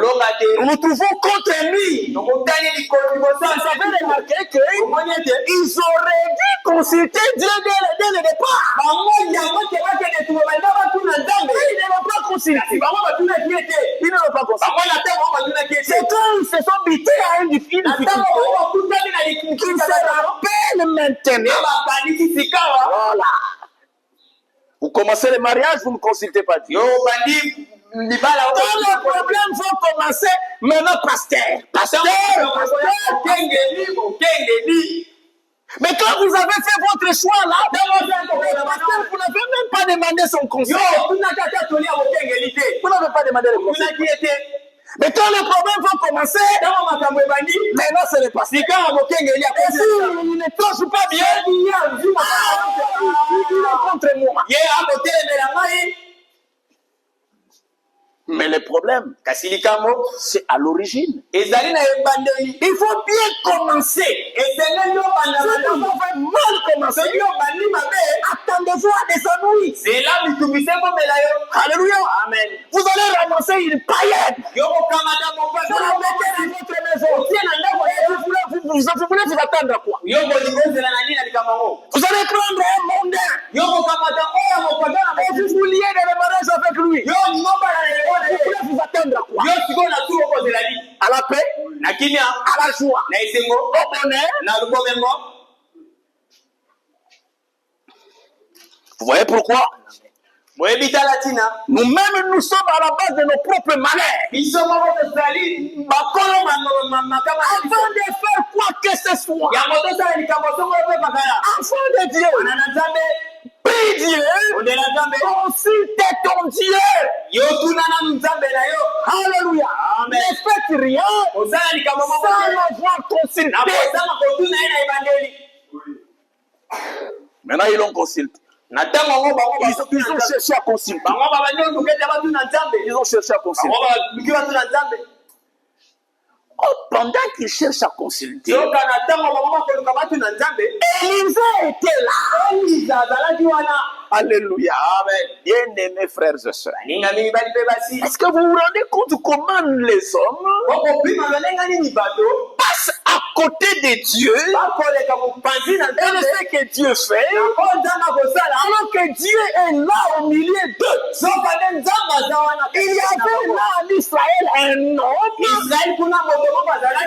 nous trouvons contre lui. Vous avez remarqué qu'ils auraient dû consulter Dieu dès le départ. Ils ne l'ont pas consulté. Ils ne l'ont pas consulté. C'est quand ils se sont bités à une difficulté qu'ils se rappellent maintenant. Voilà. Vous commencez le mariage, vous ne consultez pas Dieu. Quand les problèmes vont commencer, maintenant pasteur. Mais quand vous avez fait votre choix là, vous n'avez même pas demandé son conseil. Vous n'avez pas demandé le conseil. Mais quand les problèmes vont commencer, maintenant c'est le passé. Si il ne tranche pas bien, il est contre moi. Mais le problème, c'est à l'origine. Il faut bien commencer. Si vous avez mal commencé, attendez-vous à des ennuis. Alléluia. Amen. Vous allez ramasser une paillette. Vous la mettez dans votre maison. Vous voulez vous attendre à quoi? Vous allez prendre un mondain. Et vous vouliez des mariages avec lui. Vous voulez vous attendre à quoi? À la paix, à la joie, au bonheur. Vous voyez pourquoi? Nous-mêmes, nous sommes à la base de nos propres malheurs. Avant de faire quoi que ce soit, enfant de Dieu, prie Dieu, consulte ton Dieu. Alléluia. Ne faites rien sans l'avoir consulté. Maintenant, ils l'ont consulté. Ils ont cherché à consulter. Ils ont cherché à consulter. Oh, pendant qu'ils cherchent à consulter, Élisée était là. Alléluia. Bien-aimés frères et sœurs, est-ce que vous vous rendez compte comment les hommes passent à côté de Dieu et de ce que Dieu fait, alors que Dieu est là au milieu d'eux? Il y avait là en Israël un homme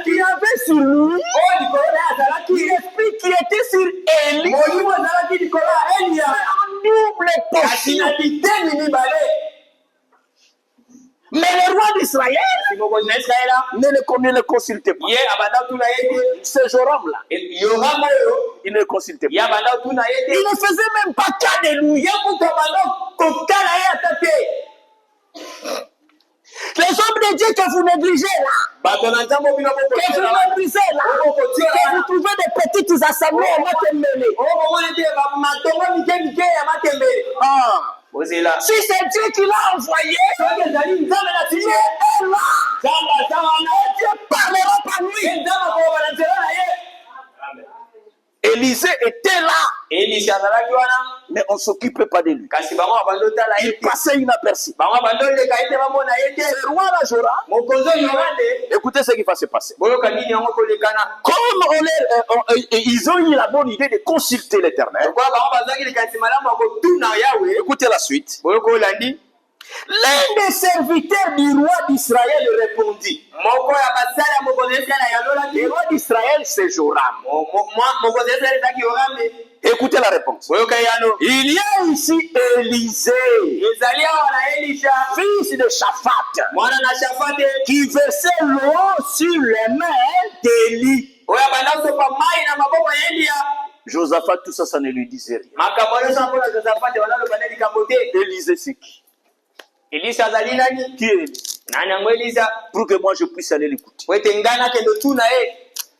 qui avait sur lui l'esprit qui était sur Élie, double portion. Mais le roi d'Israël ne le consultait pas. Ce Joram-là, il ne le consultait pas. Il ne faisait même pas cas de lui. Les hommes de Dieu que vous négligez là, que vous méprisez là, que vous trouvez des petites assemblées à Matembele. Si c'est Dieu qui l'a envoyé, Dieu est là. Dieu parlera par lui. Élisée était là, mais on ne s'occupait pas de lui. Il passait inaperçu. Ce roi-là, Joram, écoutez ce qui va se passer. Comme ils ont eu la bonne idée de consulter l'Éternel, écoutez la suite. L'un des serviteurs du roi d'Israël répondit. Le roi d'Israël, c'est Joram. Écoutez la réponse. Il y a ici Élisée, fils de Shaphat, qui versait l'eau sur les mains d'Élie. Josaphat, tout ça, ça ne lui disait rien. Élisée, c'est qui? Qui est Élie? Pour que moi je puisse aller l'écouter.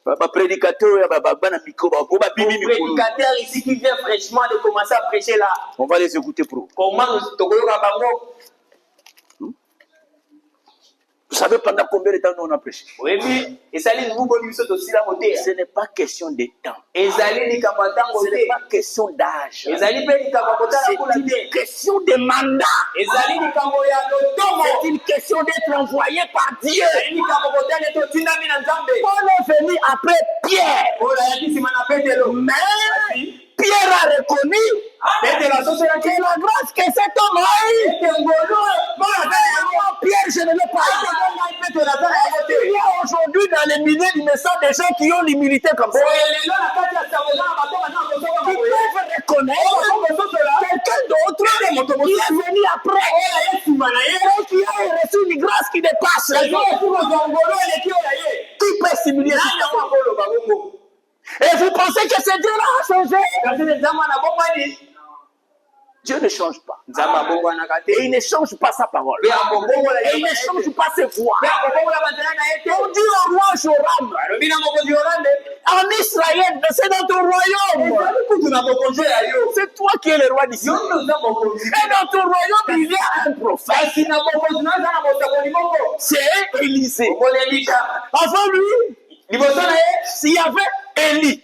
Prédicateur ici qui vient fraîchement de commencer à prêcher là. On va les écouter pour. Vous savez pendant combien de temps nous on a prêché? Ce n'est pas question de temps. Ce n'est pas question d'âge. C'est une question de mandat. C'est une question d'être envoyé par Dieu. On est venu après Pierre. Mais Pierre a reconnu que la grâce que cet homme a eu, Pierre, je ne l'ai pas eu. Il y a aujourd'hui dans les milliers du message des gens qui ont l'humilité comme ça. Qui peuvent reconnaître quelqu'un d'autre qui est venu après et qui a reçu une grâce qui dépasse. Qui peut stimuler? Et vous pensez que ce Dieu-là a changé? Dieu ne change pas. Et il ne change pas sa parole. Et il ne change pas ses voix. On dit au roi Joram, en Israël, c'est dans ton royaume. C'est toi qui es le roi d'Israël. Et dans ton royaume, il y a un prophète. C'est Élisée. Avant lui, il y avait Élie.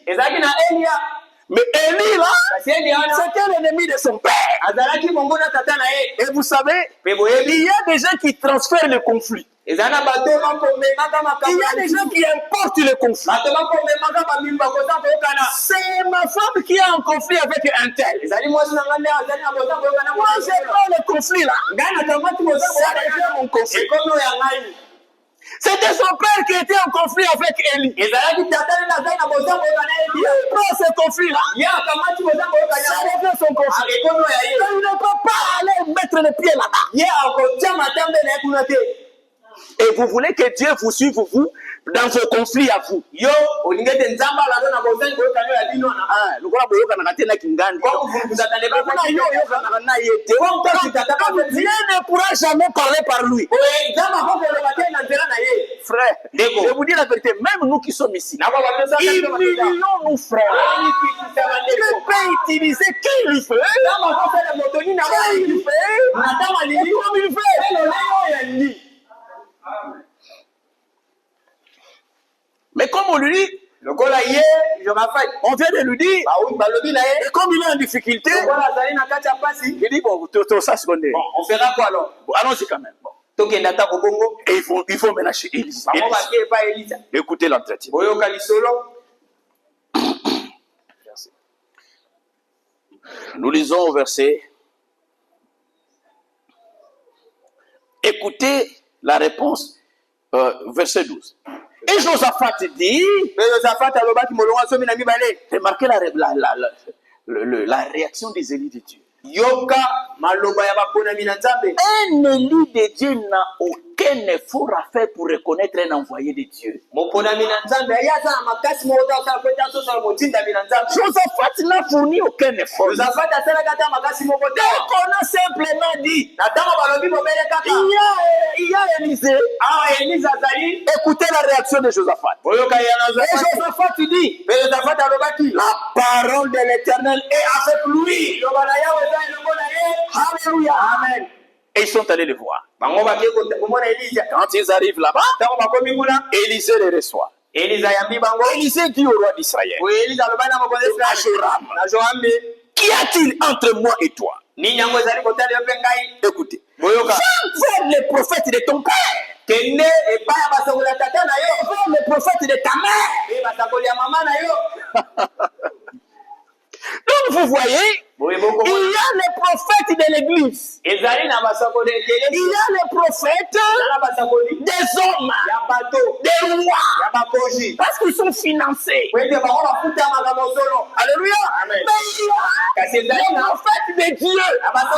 Mais Élie, là, c'était l'ennemi de son père. Et vous savez, il y a des gens qui transfèrent le conflit. Il y a des gens qui importent le conflit. C'est ma femme qui est en conflit avec un tel. Moi, j'ai pas le conflit là. C'est déjà mon conflit. C'était son père qui était en conflit avec Élie. Il prend ce conflit-là. Ça devient son conflit. Il ne peut pas aller mettre le pied là-bas. Et vous voulez que Dieu vous suive, vous, dans vos conflits à vous. Dieu ne pourra jamais parler par lui. Frère, je vous dis la vérité, même nous qui sommes ici, humilions nos frères. Dieu peut utiliser qui il fait, comme il fait. Mais comme on lui dit, on vient de lui dire, et comme il est en difficulté, il dit, bon, ça c'est bon, on fera quoi alors? Bon, allons-y quand même. Bon. Et il faut ménager Élie. Écoutez l'entretien. Nous lisons au verset. Écoutez la réponse, verset 12. Et Josaphat dit, remarquez la réaction des élus de Dieu. Un élu de Dieu n'a aucun effort à faire pour reconnaître un envoyé de Dieu. Josaphat n'a fourni aucun effort. Donc on a simplement dit, il y a Élisée. Écoutez la réaction de Josaphat. Et Josaphat dit, la parole de l'Éternel est avec lui. Alléluia. Amen. Et ils sont allés le voir. Quand ils arrivent là-bas, Élisée les reçoit. Élisée dit au roi d'Israël, à Joram, qu'y a-t-il entre moi et toi? Écoutez, va vers les prophètes de ton père. Va vers les prophètes de ta mère. Donc vous voyez, il y a les prophètes de l'église. Il y a les prophètes des hommes, des rois, parce qu'ils sont financés. Alléluia. Mais il y a les prophètes de Dieu.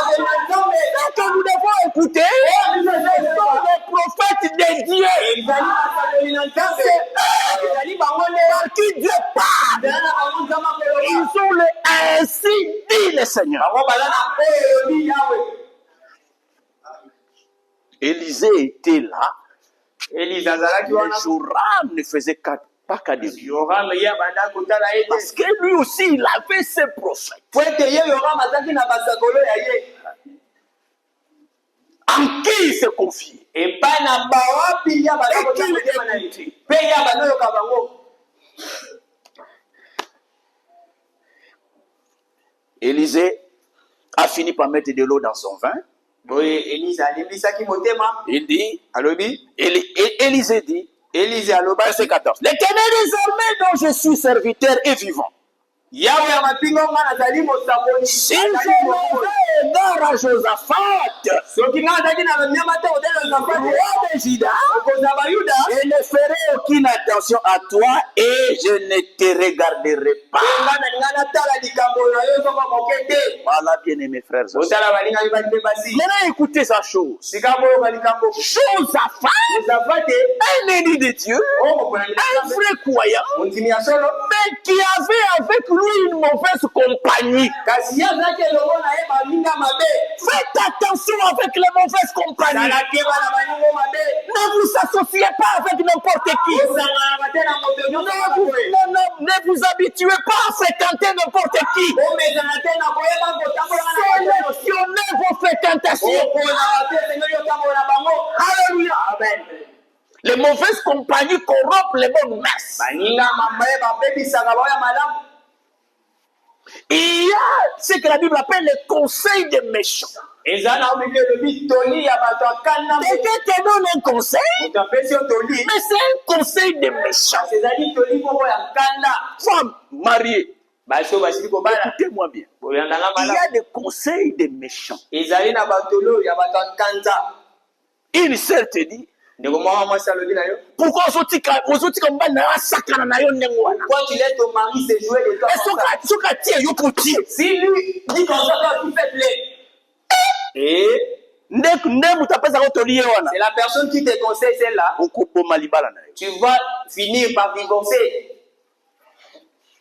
Ce que nous devons écouter, ce sont les prophètes de Dieu. Par qui Dieu parle. Ils sont le ainsi dit le Seigneur. Élisée était là. Mais Joram ne faisait pas qu'à dire. Parce que lui aussi, il avait ses prophètes. En qui il se confie. Et qu'il écoutait. Élisée a fini par mettre de l'eau dans son vin. Il dit, Élisée dit, verset 14, l'Éternel désormais dont je suis serviteur est vivant. Si je m'avais égard à Josaphat, roi de Juda, je ne ferai aucune attention à toi et je ne te regarderai pas. Voilà, bien-aimés frères. Maintenant, écoutez sa chose. Josaphat, un élu de Dieu, un vrai croyant, mais mais qui avait avec lui une mauvaise compagnie. kasi ye azalaki elongo na ye baninga mabe. Faites attention avec les mauvaises compagnies. zalaki bana baningo mabe. Ne vous associez pas avec n'importe qui. osanganaka te na moto nyonso mabe. Ne vous habituez pas à fréquenter n'importe qui. omezana te na koyeba kotambolanga na bato. Sélectionnez vos fréquentations. okozala te esengeli otambola na bango. Alléluia. amen. Les mauvaises compagnies corrompent les bonnes mœurs. baninga mabe babebisaka baoya malamu. Il y a ce que la Bible appelle les conseils des méchants. eza na obibi elobi toli ya bato akana. Quelqu'un te donne un conseil, moto apesi yo toli. mais c'est un conseil des méchants. kasi ezali toli moko ya nkanda. Femme mariée, basi oyo basili kobala écoutez-moi bien. bolandanga Il y malamu. a des conseils des méchants. ezali na batolo ya bato ya nkanza. Une sœur te dit, ndeko mwana mwasi alobi na yo. pourquoi ozotika mobali na yo asakana na yo ndenge wana? Pourquoi tu laisses ton mari se jouer de toi comme ça? Soki atie yo kotie Si lui dit comme ça, toi tu fais plaisir. Et nde moto apesaka otoli ye wana c'est la personne qui te conseille celle-là. okoboma libala na yo Tu vas finir par divorcer.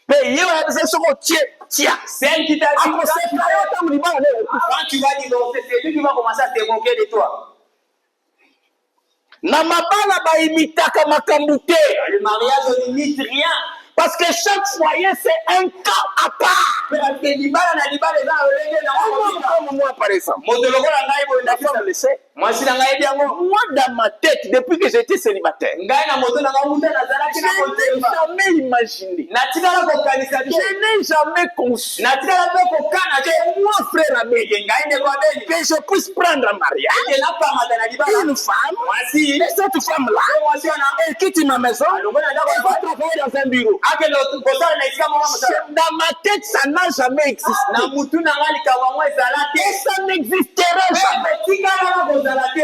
mpe ye wana apesa soki otie tia Celle qui t'a dit akosepela yo ntango libala na yo quand tu vas divorcer, c'est lui qui va commencer à te moquer de toi. na mabala baimitaka makambo te Le mariage ne limite rien. parce que chaque foyer c'est un cas à part. Parce que libala na libala eza olenge na Comme moi par exemple, moto lokola ngai boye la femme ndakisa. le sait. Moi si na ngai biango. Moi dans ma tête depuis que j'étais célibataire, Ngai na moto na ngai muta na zalaki je na n'ai kotemba. jamais imaginé, Na tikala kokanisa je te. n'ai jamais conçu Na tikala pe kokana te. moi frère Abel Ke ngai ndeko abeli. que je puisse prendre en mariage Ke napamata na libala. une femme Mwasi. et cette femme là Mwasi wana. elle quitte ma maison et va travailler dans un bureau. akelo kosala na esika moko mosala. Dans ma tête ça n'a jamais existé Na mutu na ngai likambo yango ezala te. et ça n'existera jamais. Tikala na kozala te.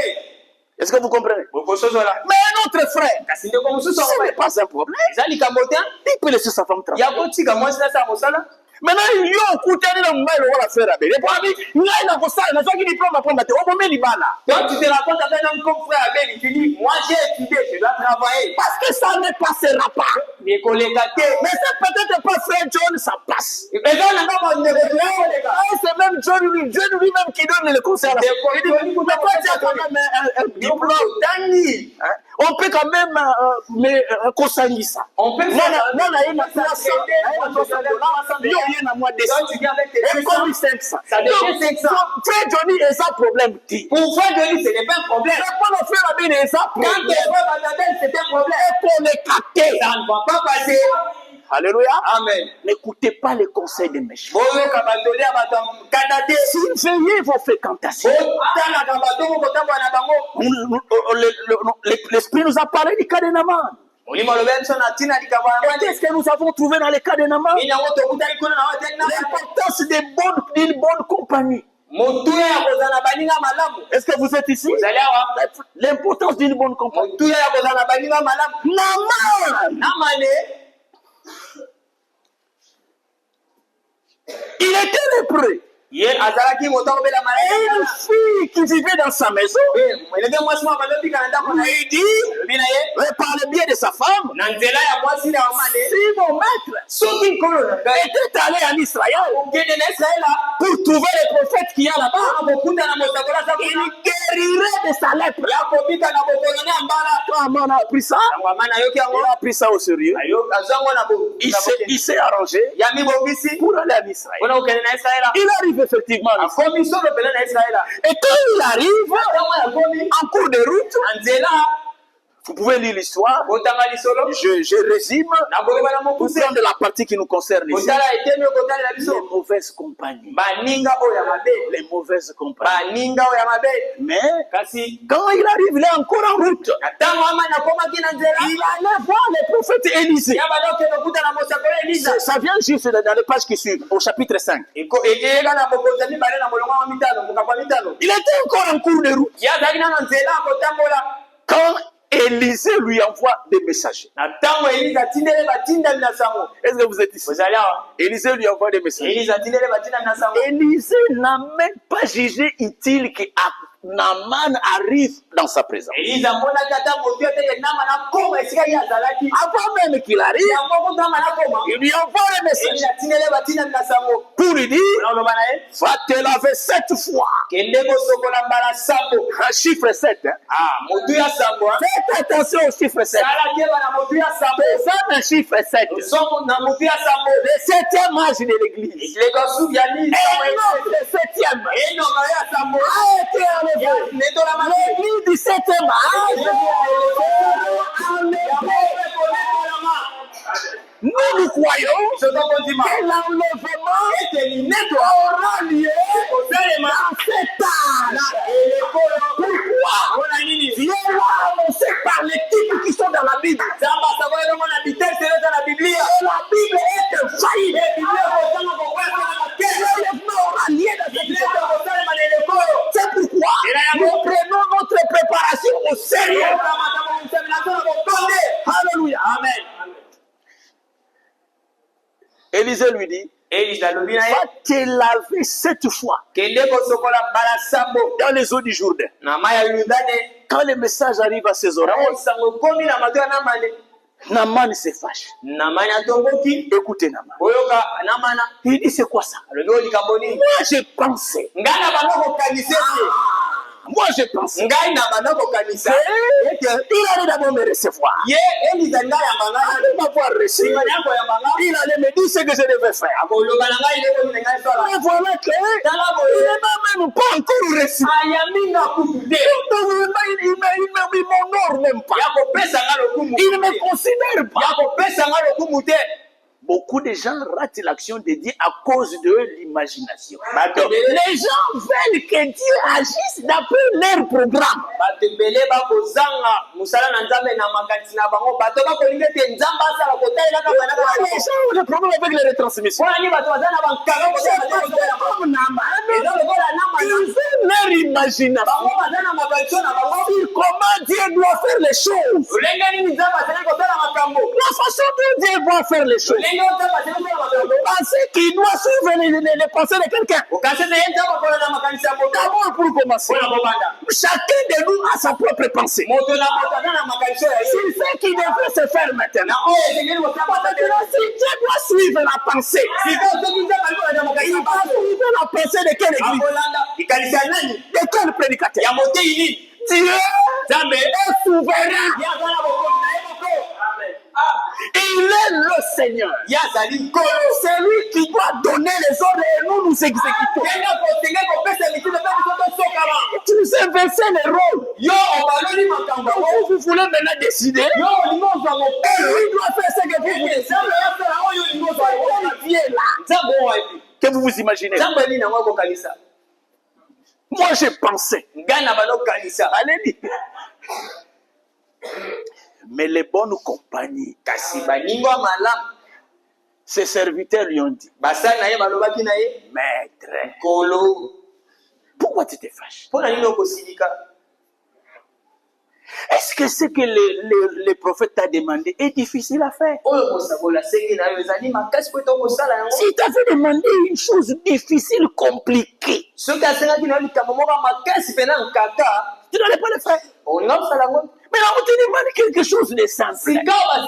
Est-ce que vous comprenez? Bokososola. Mais un autre frère, Kasi ndeko mosusu ce n'est yango. pas un problème. Eza likambo te. Il peut laisser sa femme travailler. Ya kotika mwasi na sala mosala. Maintenant, yo okutani na mobali lokola frère Abel. Et puis, ngai nakosala nazwaki diplôme apomba te obomi libala. Donc tu te racontes avec un homme comme frère Abel, tu dis, moi j'ai étudié, je dois travailler. Parce que ça ne passera pas. Mais kolega te. Mais c'est peut-être pas frère John, ça passe. Eza na ngamba ndeko kolega. Ah, c'est même John lui-même qui donne le conseil à la femme. Il dit, mais toi, tu as quand même un diplôme. Dani. Hein? On peut quand même consigner ça. On peut Non, il y a 300 yo, il y a moins 200. Donc tu viens avec tes Et comme 500. Ça devient 500. Frère Johnny, et ça problème. Dit. Pour frère Denis, ce n'est pas un problème. Mais pour le frère Abel, et ça Quand problème. tes frères Babel, c'est un problème. Et pour les capter. Ça ne va pas passer. Alléluia. Amen. N'écoutez pas les conseils des méchants. Boyoka batoli ya bato kanda te. Surveillez vos fréquentations. Botalaka bato kotambola na bango. L'Esprit nous a parlé du cas de Naaman. Molimo alobi biso na ntina likambo ya Et mani. qu'est-ce que nous avons trouvé dans le cas de Naaman? Nini yango tokutaki kuna na wateli na L'importance d'une bonne compagnie. motuya ya kozala na baninga malamu. Est-ce que vous êtes ici? Ozali awa. L'importance d'une bonne compagnie. Motuya ya kozala na baninga malamu. Naaman, Na mane. il était lépreux. Ye azalaki moto akobela Et malamu. une fille qui vivait dans sa maison Elenge mwasi moko bazobika na ndako na ye. lui dit, Elobi na ye. par le biais de sa femme, Na nzela ya mwasi na mane. si mon maître Soki nkolo na ngai. était allé en Israël Okende na Israela. pour trouver les prophètes qu'il y a là-bas, Akokunda na mosakola sa il kuna. guérirait de sa lèpre. Ya kobika na bokolo na mbala. Naaman a appris ça, Yango amana yoki yango. il a pris ça au sérieux. Ayo azango na bo. Il s'est arrangé Ya mibongisi. pour aller en Israël. Mpona kokende na Israela. Il arrive effectivement en Israël. Akomi solo pele na Israela. Et quand il arrive, Ntango yakomi. en cours de route, Na nzela. vous pouvez lire l'histoire, Kotanga lisolo. je résume, Na bokoba na pour mokuse. prendre la partie qui nous concerne ici. Kotala etemi okotalela Les biso. mauvaises compagnies. Baninga oyo ya mabe. Les mauvaises compagnies. Baninga oyo ya mabe. Mais Kasi. quand il arrive, il est encore en route. Ntango amani akomaki na nzela. Il allait voir le prophète Élisée. Ya badokende okuta na mosakolo Elisa. Ça vient juste dans les pages qui suivent, au chapitre 5. Eyeka na bokonzi ya mibale na molongo wa mitano. Mokambo ya mitano. Il était encore en cours de route. Ye azalaki na nzela akotambola. Quand Élisée lui envoie des messagers. Na ntango Elisa atindeli batindami na sango. Est-ce que vous êtes ici? Ozali awa. Élisée lui envoie des messagers. Elisa atindeli batindami na sango. Élisée n'a même pas jugé utile Naaman arrive dans sa présence. Avant même qu'il arrive, il lui envoie un message pour lui dire, va te laver 7 fois. Un chiffre 7. Faites attention au chiffre 7. C'est un chiffre 7. Le 7e âge de l'église. Et non, le 7e a été enlevé. L'église du 7e âge. Nous croyons que l'enlèvement aura lieu dans cet âge. Pourquoi? Dieu l'a annoncé par les types qui sont dans la Bible. Et la Bible est infaillible. L'enlèvement aura lieu dans cette âge. C'est pourquoi nous prenons notre préparation au sérieux. Alléluia. Amen. Élisée lui dit, va te laver 7 fois dans les eaux du Jourdain. Quand le message arrive à ses oreilles, Naaman se fâche. Écoutez Naaman. Il dit, c'est quoi ça? Moi j'ai pensé. Moi je pense qu'il allait d'abord me recevoir. Il allait m'avoir reçu. Il allait me dire ce que je devais faire. Mais voilà que il ne m'a même pas encore reçu. Il m'honore même pas. Il ne me considère pas. Beaucoup de gens ratent l'action de Dieu à cause de l'imagination. Les gens veulent que Dieu agisse d'après leur programme. Les gens ont des problèmes avec les retransmissions. Ils ont leur imagination. Comment Dieu doit faire les choses. La façon dont Dieu doit faire les choses. Penser qu'il doit suivre les pensées de quelqu'un. D'abord, pour commencer, chacun de nous a sa propre pensée. C'est ce qui devrait se faire maintenant. Si Dieu doit suivre la pensée, il va suivre la pensée de quelle église? De quel prédicateur? Dieu est souverain. Il est le Seigneur. C'est lui qui doit donner les ordres et nous nous exécutons. Tous inverser les rôles. Vous voulez maintenant décider. Et lui doit faire ce que vous voulez. Viens là. Que vous vous imaginez. Moi j'ai pensé. Allez. Mais les bonnes compagnies, ses serviteurs lui ont dit, maître, pourquoi tu te fâches? Est-ce que ce que le prophète t'a demandé est difficile à faire? Si tu as fait demander une chose difficile, compliquée, tu n'allais pas le faire. Mais là, on te demande quelque chose de simple. Naaman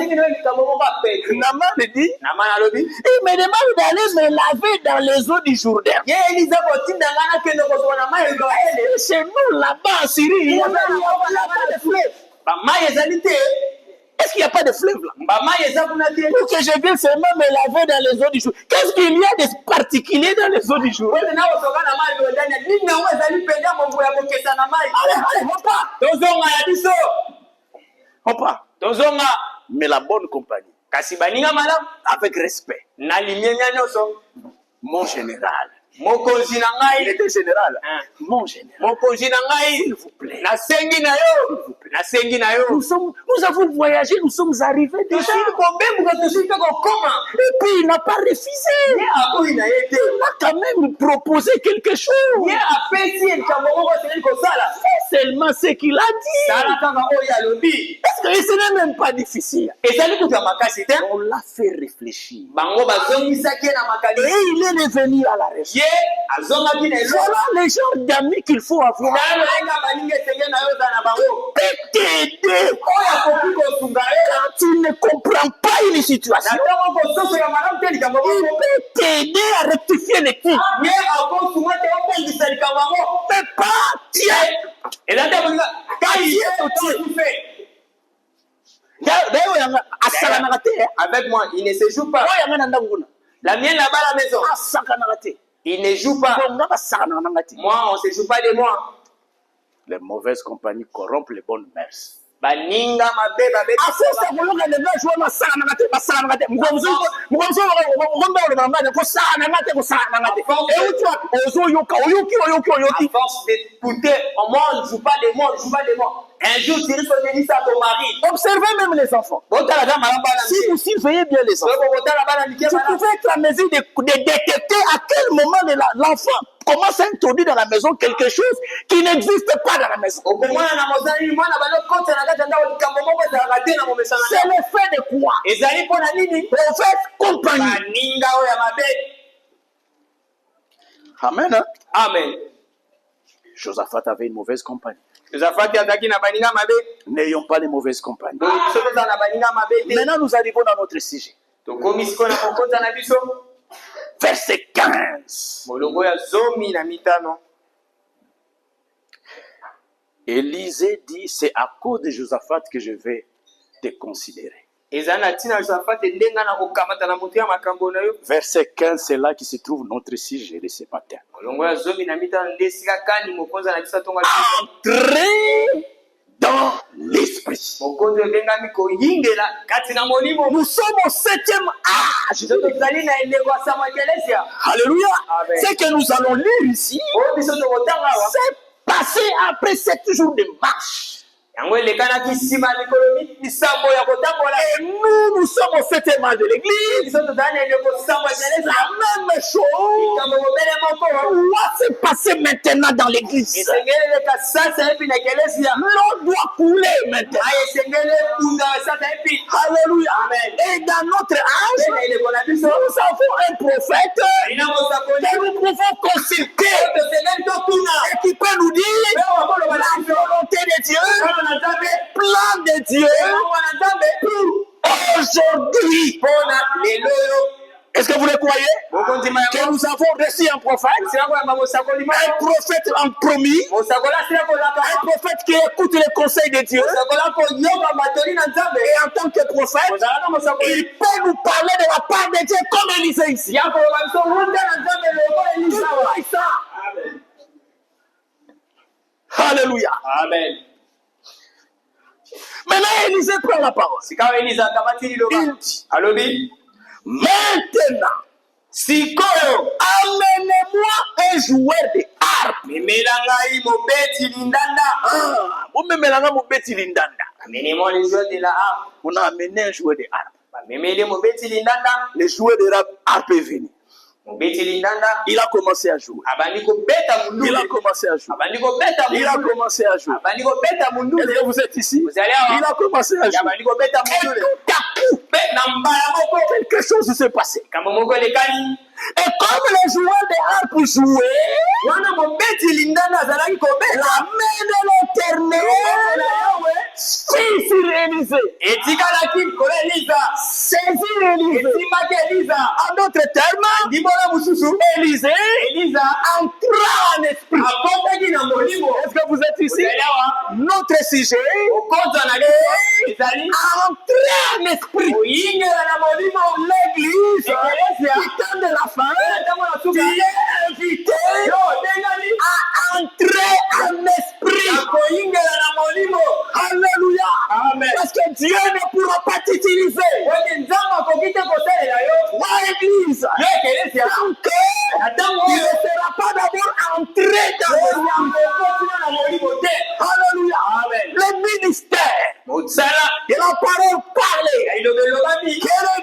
dit, il me demande d'aller me laver dans les eaux du Jourdain. Chez nous, là-bas, en Syrie, il n'y a pas de fleuve. Est-ce qu'il n'y a pas de fleuve là? Pour que je vienne seulement me laver dans les eaux du Jourdain. Qu'est-ce qu'il y a de particulier dans les eaux du Jourdain? Allez, on part. Mais la bonne compagnie, avec respect, mon général. Il était général. Mon général. S'il vous plaît. Nous avons voyagé, nous sommes arrivés déjà. Et puis il n'a pas refusé. Il a quand même proposé quelque chose. C'est seulement ce qu'il a dit. Est-ce que ce n'est même pas difficile? On l'a fait réfléchir. Et il est revenu à la réflexion. Voilà les genres d'amis qu'il faut avoir. Peut t'aider quand tu ne comprends pas une situation. Il peut t'aider à rectifier les tirs. Mais pas tiens. Avec moi, il ne se joue pas. La mienne là-bas à la maison. Il ne joue pas. Moi, on ne se joue pas de moi. Les mauvaises compagnies corrompent les bonnes mœurs. Baninga mabeba beba. Afosa kulunga le best wa masana ngate basana ngate. Mugomzo ngomba le mama ko sana ngate ko sana ngate. Et utwa ozo yoka oyoki. À force d'écouter, moi on ne joue pas de moi, on ne joue pas de moi. Un jour, tu risques de dire ça à ton mari. Observez même les enfants. Si vous surveillez bien les enfants, vous pouvez être à mesure de détecter à quel moment l'enfant commence à introduire dans la maison quelque chose qui n'existe pas dans la maison. C'est le fait de quoi? Prophète compagnie. Amen. Hein? Amen. Josaphat avait une mauvaise compagnie. N'ayons pas de mauvaise compagnie. Maintenant, nous arrivons dans notre sujet. Verset 15. Élisée dit, c'est à cause de Josaphat que je vais te considérer. Verset 15, c'est là qui se trouve notre sujet de ce matin. Entrez dans l'esprit. Nous sommes au 7e âge. Alléluia. Ce que nous allons lire ici, c'est passé après 7 jours de marche. Et nous sommes au 7e âge de l'église. La même chose doit se passer maintenant dans l'église. L'eau doit couler maintenant. Alléluia. Et dans notre âge, nous avons un prophète que nous pouvons consulter et qui peut nous dire la volonté de Dieu, plan de Dieu aujourd'hui. Est-ce que vous le croyez? Que nous avons reçu un prophète en promis, un prophète qui écoute les conseils de Dieu, et en tant que prophète, il peut nous parler de la part de Dieu comme Élisée ici. Alléluia. Amen. Maintenant, Élisée prend la parole. Il dit, maintenant, amenez-moi un joueur de harpe. Amenez-moi le joueur de la harpe. On a amené un joueur de harpe. Le joueur de harpe est venu. Il a commencé à jouer. Il a commencé à jouer. Il a commencé à jouer. Est-ce que vous êtes ici? Il a commencé à jouer. Et tout à coup, quelque chose s'est passé. Et comme les joueurs de harpe jouaient, la main de l'Éternel fut sur Élisée. Saisir Élisée. En d'autres termes, Élisée entra en esprit. Est-ce que vous êtes ici? Notre sujet est entrer en esprit. L'église qui tend de la fin, qui est invité à entrer en esprit. Alléluia. Amen. Parce que Dieu ne pourra pas t'utiliser. L'église, tant qu'il ne sera pas d'abord entré dans l'esprit. Alléluia. Amen. Le ministère de la parole parlée que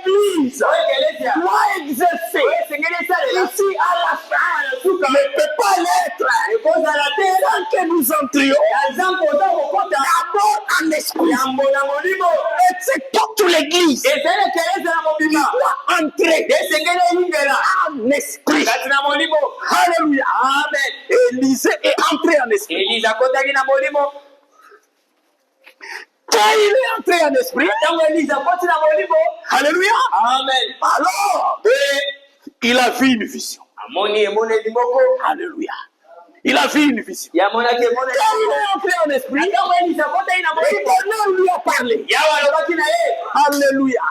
l'église doit exercer ici à la fin ne peut pas l'être tant que nous entrions d'abord en esprit. Et c'est toute l'église qui doit entrer en esprit. kati na molimo. Alléluia. Amen. Élisée est entré en esprit. Elisa akotaki na molimo. Quand il est entré en esprit, Ntango Elisa akoti na molimo. alléluia, Amen. alors il a vu une vision. Amoni emoneli moko. Alléluia. Il a vu une vision. Yamonaki Quand emoneli il moko. est entré en esprit, Ntango Elisa akotaki na molimo. l'Éternel lui a parlé. Yawe alobaki na ye. Alléluia.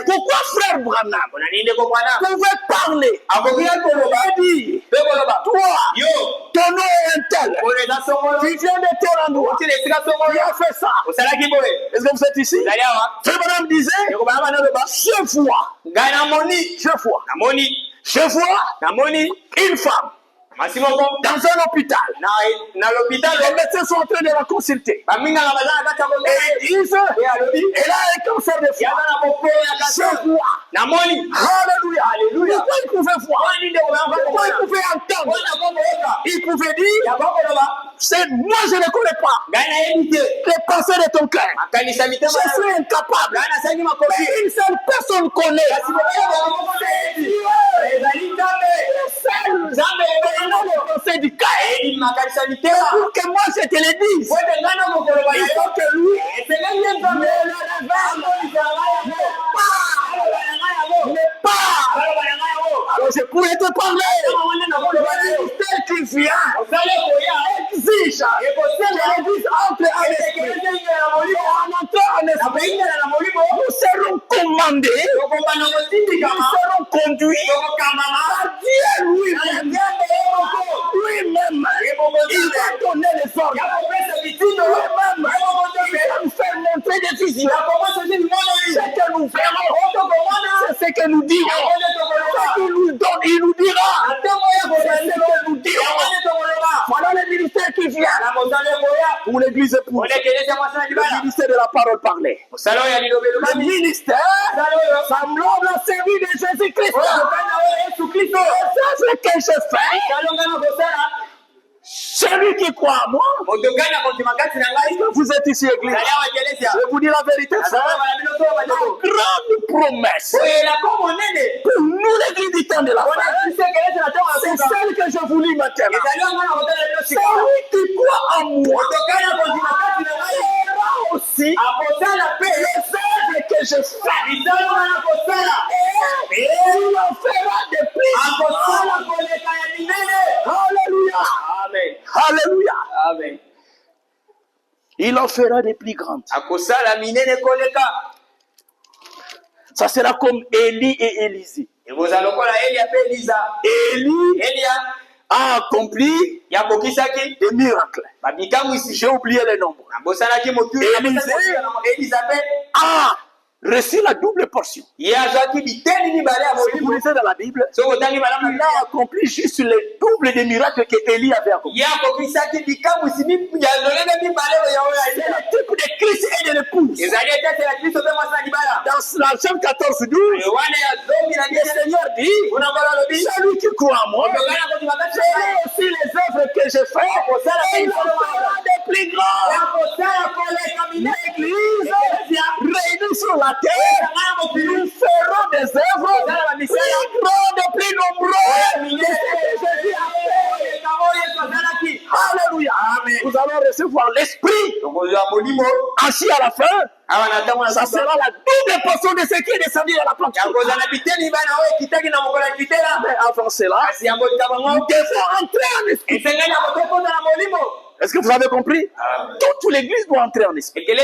Pourquoi frère Branham Mpona nini ndeko Branham pouvait parler? akoki koloba Il dit, mpe koloba toi, yo ton nom est un tel. oyo eza songolo Tu viens de tel endroit. otina esika Tu songolo as fait ça. osalaki boye. Est-ce que vous êtes ici? ozali awa Frère Branham disait, ndeko Branham analoba je vois, ngai namoni je vois namoni une femme masi moko dans un hôpital. na l'hôpital. Les médecins sont en train de la consulter. baminganga baza na kati ya Et kote ils disent, ye alobi elle a un cancer de foie. yaza na bokoyo ya Je kasa vois. namoni. Alléluia. Alléluia. Pourquoi il pouvait voir? Mpona nini ndeko Branham Pourquoi il akomona pouvait entendre? mpona kokoyoka Il pouvait dire, yako koloba c'est moi je ne connais pas ngai nayebi te les pensées de ton cœur. makanisa mitema Je suis incapable. ngai nasangi Mais makofi. une seule personne connaît. kasi bokoyoka moko nayebi ezali nzambe. Nzambe Dans le conseil du cœur. eyeli makanisa mitema. Pour que moi je te le dise, po ete ngai na mokoloba il na yo faut que lui esengeli ye nzambe akolisa ngai yango aloba na ngai yango ne parle. aloba na ngai yango. Alors je pourrais te parler. Ntango wana nakoloba na yo Tel qui vient osali ekoya exige que ekosala l'Église entre en esprit. etekeleze ingela na molimo En entrant en na esprit, koingela na molimo nous serons commandés, tokobanda nous kotindikama serons conduits tokokambama par Dieu na lui-même. nzambe ye moko Lui-même, il va donner les ordres. yakopesa mitindo Lui-même, ye moko il nzambe va nous faire montrer des visions. yakomosa nini monoi Ce que nous verrons, otokomona c'est ce que nous dirons. yango nde tokoloba Ce qu'il nous donne, il nous dira. na ntango ya C'est ce kozali que nous dirons. yango nde tokoloba Voilà le ministère qui vient na mosala ekoya pour l'église épouse. olekeleza mwasi na Le libala ministère de la parole parlée. mosala oyo ya liloba Le elobami ministère mosala oyo semblable à celui de Jésus-Christ. oyo tokani na oyo yesu kristo C'est ce que je fais. kalongana kosala Celui qui croit en moi, motokani akondima kati na ngai vous êtes ici église. zali awa ekelesa Je vous dis la vérité, azala frère. bana bino to La bandeko grande promesse oyelako monene pour nous, l'église du temps de la mpona fin, kristo ekelesa na ntango ya c'est suka celle que je vous lis maintenant. ezali yango na kotala bino sika Celui qui croit en moi motokani akondima kati na ngai fera aussi akosala mpe les œuvres que je fais. misala wana kosala Et il en fera de plus. akosala koleka ya minene. Alléluia. Amen. Alléluia. Amen. Il en fera des plus grandes. akosala minene koleka Ça sera comme Élie et Élisée. ekozala lokola elia mpe eliza Élie elia a accompli yabokisaki des miracles. babikamwisi J'ai oublié les nombres. abosanaki motu eliza mpe A reçu la double portion. ye azwaki biteni mibale ya Si vous molimo lisez dans la Bible, soki otangi malamu il a accompli juste le double des miracles que Élie avait accompli. ye akokisaki bikamwisi ya lolenge mibale oyo oyo C'est elia le type de Christ et de l'épouse. ezali etete ya kristo mpe mwasi na libala Dans la Jean 14, 12, yohane ya zomi na le Seigneur dit, kuna kola lobi celui qui croit en moi, otokana kondima kati fera aussi les œuvres que je fais, et il en fera des plus grands. akosala koleka minene L'église réunie sur la terre, nous ferons des œuvres plus grandes, plus nombreuses. Alléluia. Nous allons recevoir l'esprit. Ainsi à la fin, ça sera la double portion de ce qui est descendu à la plante. Mais avant cela, nous devons entrer en esprit. Est-ce que vous avez compris? Toute l'église doit entrer en esprit. Mais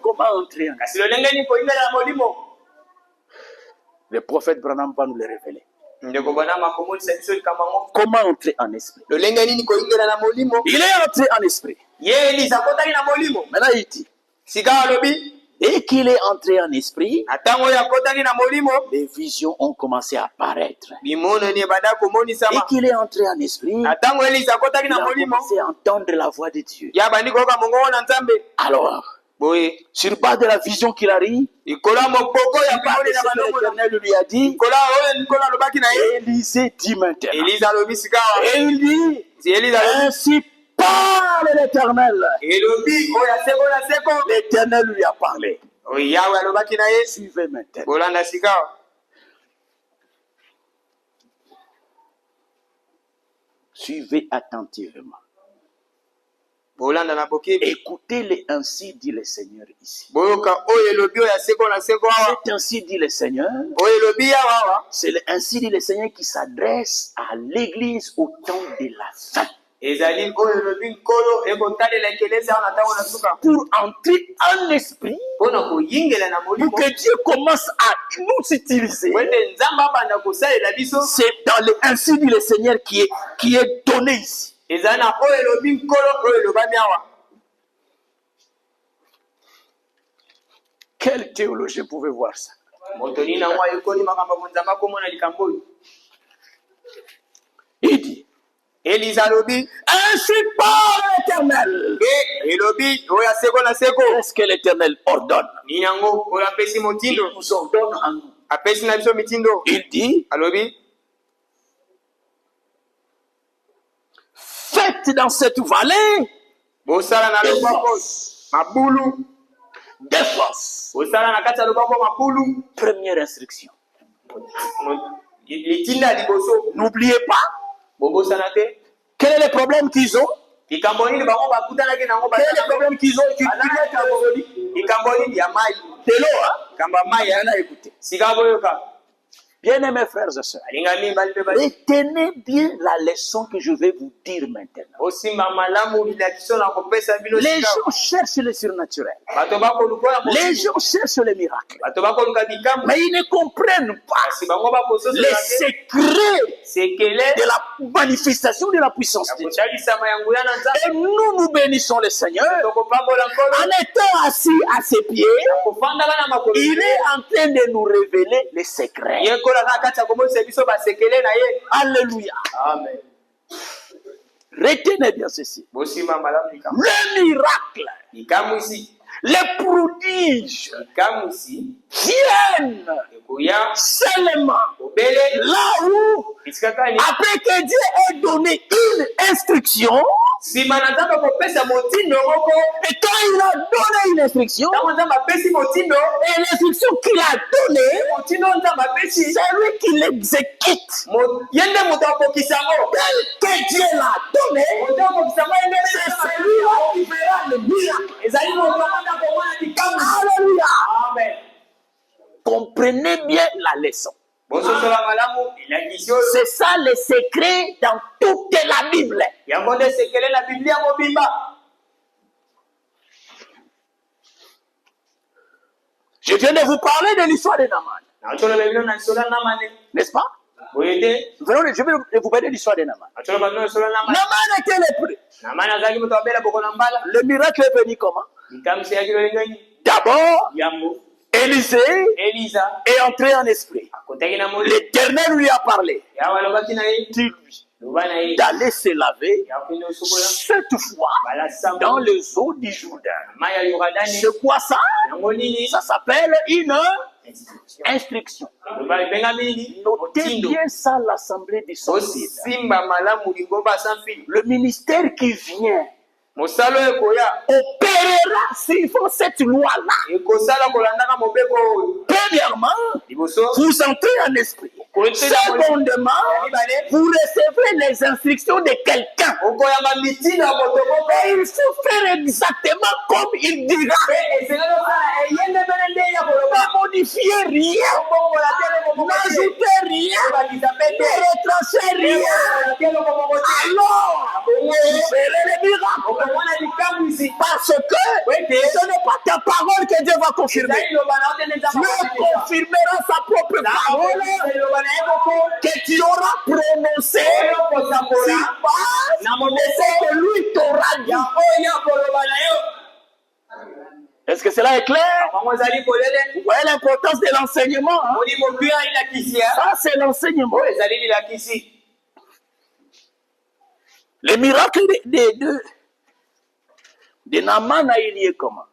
comment entrer en esprit? Le prophète Branham va nous le révéler. Comment entrer en esprit? Il est entré en esprit. Maintenant il dit, et qu'il est entré en esprit, les visions ont commencé à apparaître. Et qu'il est entré en esprit, il a commencé à entendre la voix de Dieu. Alors, sur base de la vision qu'il a eue, l'Éternel lui a dit, Élisée dit maintenant. Et il dit, ainsi parle l'Éternel. L'Éternel lui a parlé. Suivez maintenant. Suivez attentivement. bolanda na bokebi Écoutez-les, ainsi dit le Seigneur ici. boyoka oyo elobi oyo ya seko na seko awa C'est ainsi dit le Seigneur. oyo elobi awa awa C'est ainsi dit le Seigneur qui s'adresse à l'église au temps de la fin. ezali oyo elobi nkolo ekotalela ekelesi awa na ntango na suka Pour entrer en esprit, mpona koyingela na pour molimo que Dieu commence à nous utiliser. po ete nzambe abanda kosalela biso C'est dans le ainsi dit le Seigneur qui est donné ici. ezali na oyo elobi nkolo oyo elobami awa. Quel théologien pouvait voir ça? moto nini yango ayekoli makambo po nzambe akomona likambo oyo. Il dit, Élise alobi ainsi parle l'Éternel. elobi oyo ya seko na seko Qu'est-ce que l'Éternel ordonne? nini yango oyo apesi Il motindo nous ordonne à nous. apesi na biso mitindo Il dit, alobi faites dans cette vallée bosala na des loboko fosses. mabulu Des fosses. bosala na kati ya loboko mabulu. Première instruction. litinda ya liboso N'oubliez pas, bobosana te quel est le problème qu'ils ont? likambo nini bango bakutanaki nango Quel est le problème qu'ils ont? likambo nini ya mai De l'eau, hein? likambo ya mai Rien à écouter. sika boyoka Bien-aimés frères et sœurs, alingami mibali mpe basi retenez bien la leçon que je vais vous dire maintenant. osimba malamu lilakiso na kopesa bino Les sika gens cherchent le surnaturel. bato bakoluka Les gens cherchent les miracles. bato bakoluka bikambo Mais ils ne comprennent pas kasi bango bakososola les te secrets sekele de la manifestation de la puissance ya de Dieu. kotalisama ya nguya na nzambe Et nous bénissons le Seigneur. tokopambola nkolo En étant assis à ses pieds, kofandaka na makolo il est en train de nous révéler les secrets. yekolaka na kati ya komonisa biso basekele na ye. Alléluia. Amen. Retenez bien ceci. Bosimba malamu likambo Le miracle, likamwisi les prodiges likamwisi viennent ekoya seulement obele là où, esika kani après que Dieu ait donné une instruction, nsima na nzambe kopesa motindo moko et quand il a donné une instruction, ntango nzambe apesi motindo et l'instruction qu'il a donnée, motindo nzambe apesi c'est lui qui l'exécute. ye nde moto akokisa yango Tel que Dieu l'a donné, moto akokisa yango ye nde c'est celui-là qui fera le miracle. ezali moto akonda komona likambo. Alléluia. Amen. Comprenez bien la leçon. bososola malamu elakisi oyo C'est ça le secret dans toute la Bible. yango nde sekele na biblia mobimba. Je viens de vous parler de l'histoire de Naaman, natoloba bino na lisola namane n'est-ce pas? boye te Je vais vous parler de l'histoire de Naaman. natoloba bino na lisola namane Naaman était lépreux. namane azalaki moto abela boko na mbala Le miracle est venu comment? likamwisi yaki lolengani D'abord, yambo Élisée eliza est entré en esprit. akotaki na moli L'Éternel lui a parlé. yawe alobaki na ye Dis-lui loba na ye d'aller se laver yakende osokola 7 fois bala sambo dans les eaux du Jourdain. mai ya yoradani C'est quoi ça? yango nini Ça s'appelle une instruction. loba ebengami nini Notez motindo bien ça, l'assemblée des sorciers. osimba malamu lingomba sans fil Le ministère qui vient mosala oyo ekoya opérera suivant cette loi-là. ekosala kolandaka mobeko oyo Premièrement, liboso vous entrez en esprit. Secondement, vous recevez les instructions de quelqu'un. okoyamba mitindo ya moto moko Et il faut faire exactement comme il dira. esengeli osala eyende mbele nde ya koloba Ne modifier rien, okongola te eloko moko te n'ajouter rien, obakisa mpe ne te retrancher rien. okongola te eloko moko te Alors, vous ferez le miracle. okomona likamwisi Parce que ce n'est pas ta parole que Dieu va confirmer. ezali loba na yo te nde nzambe Dieu confirmera sa propre parole loba na ye moko que tu auras prononcé oyo sur kosambola base na de mobeko ce que lui t'aura dit. ya oyo koloba na yo Est-ce que cela est clair? bango ezali polele Vous voyez l'importance de l'enseignement, hein? moni mobuya ilakisi ya Ça, c'est l'enseignement. oyo ezali lilakisi Le miracle de Naaman a eu lieu comment?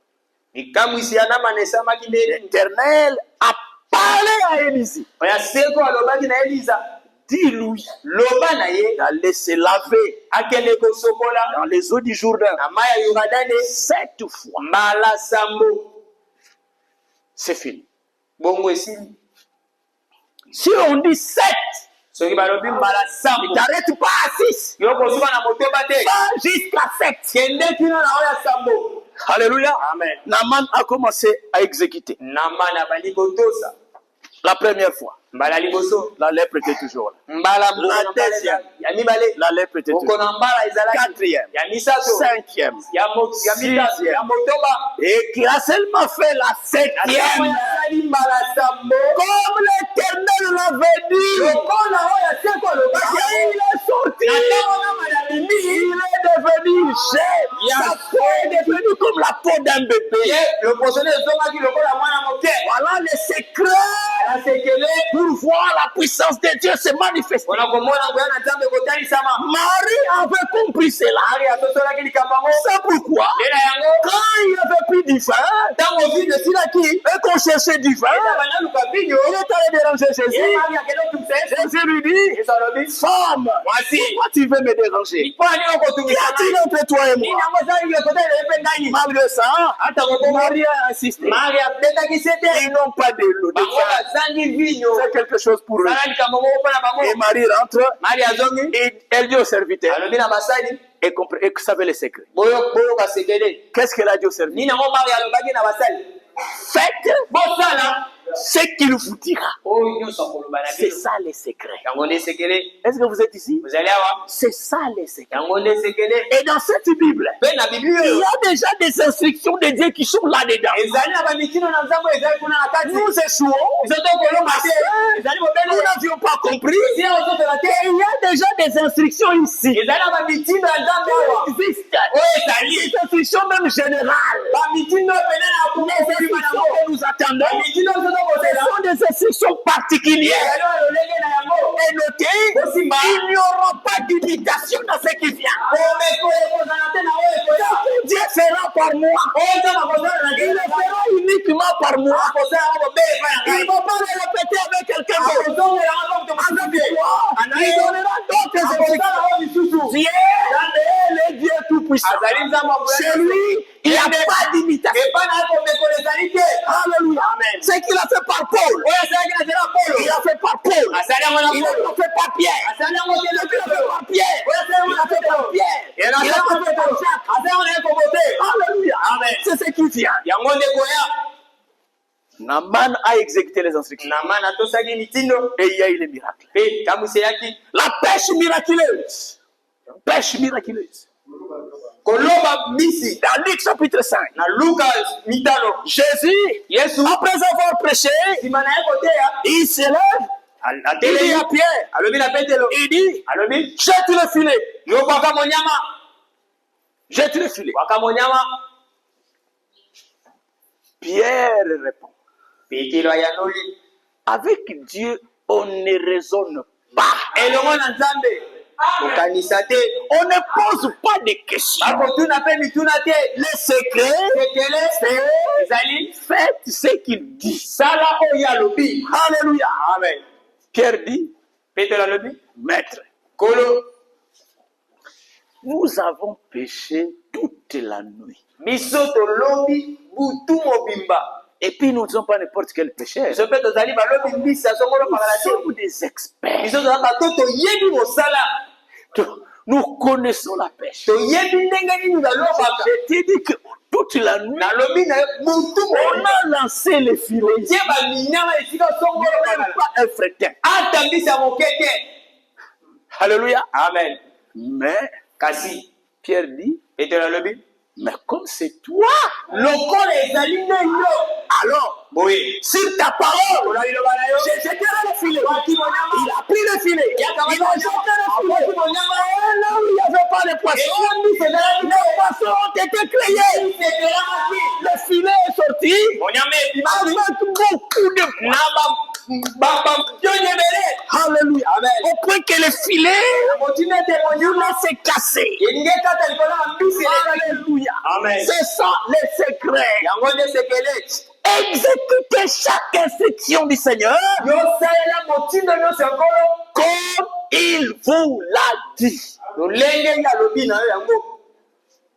likamwisi ya namana esamaki ndeni L'Éternel a parlé à Élisée. oya seko alobaki na eliza Dis-lui loba na ye d'aller se laver akende kosokola dans les eaux du Jourdain na mai ya yoradane 7 fois. mbala sambo C'est fini. bongo esili Si on dit 7, soki balobi mbala sambo Ne t'arrête pas à 6. yo kosuka na motoba te Va jusqu'à 7. kende kino na oyo ya sambo. Alléluia. Amen. Naaman a commencé à exécuter. Naamani abandi kotosa La première fois, mbala liboso la lèpre était toujours là. mbala La deuxième, ya mibale la lèpre était toujours là. okona mbala ezalaki Quatrième, ya misato cinquième, ya mitatu ya motoba et qui a seulement fait la septième. asali mbala sambo Comme l'Éternel l'avait dit, lokola oyo aseko alobaki il est sorti. na ntango na malabimi Il est devenu chef. Sa peau est devenue comme la peau d'un bébé. ye loposone ezongaki lokola mwana moke Voilà le secret asekele pour voir la puissance de Dieu se manifester. mpona komona ngoya na nzambe kotalisama Marie avait compris cela. ari atosolaki likambo yango C'est pourquoi, mpena yango quand il avait pris du vin, ntango vino esilaki et qu'on cherchait du vin, eza banaluka vino il est allé déranger ye Jésus. mari akende otumisa yesu Jésus lui dit, yesu alobi femme, mwasi pourquoi tu veux me déranger? mpo ani Qu'y okotumisa a-t-il entre toi et nini moi? yango esalaki ekotele mpe ndani Malgré ça, ata kokongo Marie a insisté. mari abetaki se te Ils n'ont pas de l'eau. bango bazangi vino C'est quelque chose pour eux. sala likambo moko mpona Et bango Marie rentre mari azongi et elle dit au serviteur alobi na basali et savait les secrets. boyoka sekele Qu'est-ce qu'elle a dit au serviteur? nini yango mari alobaki na basali Faites bosala ce qu'il vous dira. oyo nyonso akoloba na C'est bino ça les secrets. yango nde sekele Est-ce que vous êtes ici? ozali awa C'est ça les secrets. yango nde sekele Et dans cette Bible, mpe na bibli il oyo y a déjà des instructions de Dieu qui sont là-dedans. ezali na bamikino na nzambo ezali kuna na kati Nous échouons. biso tokolonga te ezali Nous mobele n'avions pas compris. si ozotola te Et il y a déjà des instructions ici. ezali na bamitindo ya nzambe awa Qui existent. oyo ezali Des instructions même générales. bamitindo pene na Les kumesima instructions yango que nous attendons, bamitindo ozo ce tokosela sont des instructions particulières. ezali oyo lolenge na yango Et notez, Osimba. il n'y aura pas d'imitation dans ce qui vient. komeko ekozala te na oyo ekoya Dieu fera par moi. oyo nzambe akozala na Il le fera uniquement par moi. akozala yango bobele epai na Il ne ngai va pas le répéter avec quelqu'un d'autre. akozongela yango moto mosusu te Il donnera d'autres instructions. akozala oyo lisusu Dieu est le Dieu tout-puissant. azali nzambe Chez lui, il n'y a pas d'imitation. epai na ye komekolo ezali te Alléluia. Amen. Ce qu'il a fait par Paul, oyo asalaki na nzela polo il a fait par Paul. asali yango na Il n'a polo pas fait par Pierre. asali yango te Il na a fait petro par Pierre. Il a fait par Pierre. Et là, Il a fait par Jacques. asali yango na ye kombo te Alléluia. Amen. C'est ce qui vient. yango nde koya Naaman a exécuté les instructions. namani atosaki mitindo Et il y a eu les miracles. mpe kamwisi eyaki La pêche miraculeuse. Pêche miraculeuse. koloba mbisi Dans Luc chapitre 5. na luka mitano Jésus, yesu après avoir prêché, nsima na ye koteya il se lève, il dit atelemi à Pierre, alobi na petelo il dit, alobi jette le filet. yo bwaka monyama Jette le filet. bwaka monyama Pierre répond, petelo ayanoli avec Dieu, on ne raisonne pas. elongo na nzambe kokanisa te On ne pose pas de questions. bakotuna mpe mituna te Le secret, sekele c'est ezali faites ce qu'il dit. sala oyo alobi Alléluia. amen Pierre dit, petelo alobi Maître, kolo nous avons péché toute la nuit. biso tolobi butu mobimba Et puis nous ne sommes pas n'importe quel péché. biso mpe tozali balobi mbisi ya songolo pakala Nous te sommes des experts. biso toza bato toyebi mosala Nous connaissons la pêche. toyebi ndenge nini balobaka Je t'ai dit que toute la nuit, nalobi na ye butu on mobimba a lancé les filets. tie baminyama esika songolo Même pakala pas un fretin. ata mbisi ya moke te Alléluia. amen Mais kasi Pierre dit, petelo alobi mais comme c'est toi, lokola ezali nde yo alors, boye sur ta parole, ola liloba na yo j'ai jeté le filet. waki monyama Il a pris le filet. Il a jeté le filet. waki monyama Et là où il n'y avait pas de poisson, eyo mbisi ezalaki les poissons ont été créés. mbisi ekelamaki Le filet est sorti monyama ebimaki avec beaucoup de na poissons. bapionye ebele Alléluia. amen Au point que le filet motina ete monyama s'est cassé. elingi ekata likolo ya mbisi elekaki Alléluia. amen C'est ça les secrets. yango nde sekele Exécutez chaque instruction du Seigneur yosalela motindo nyonso nkolo comme il vous l'a dit. lolenge nde alobi na yo yango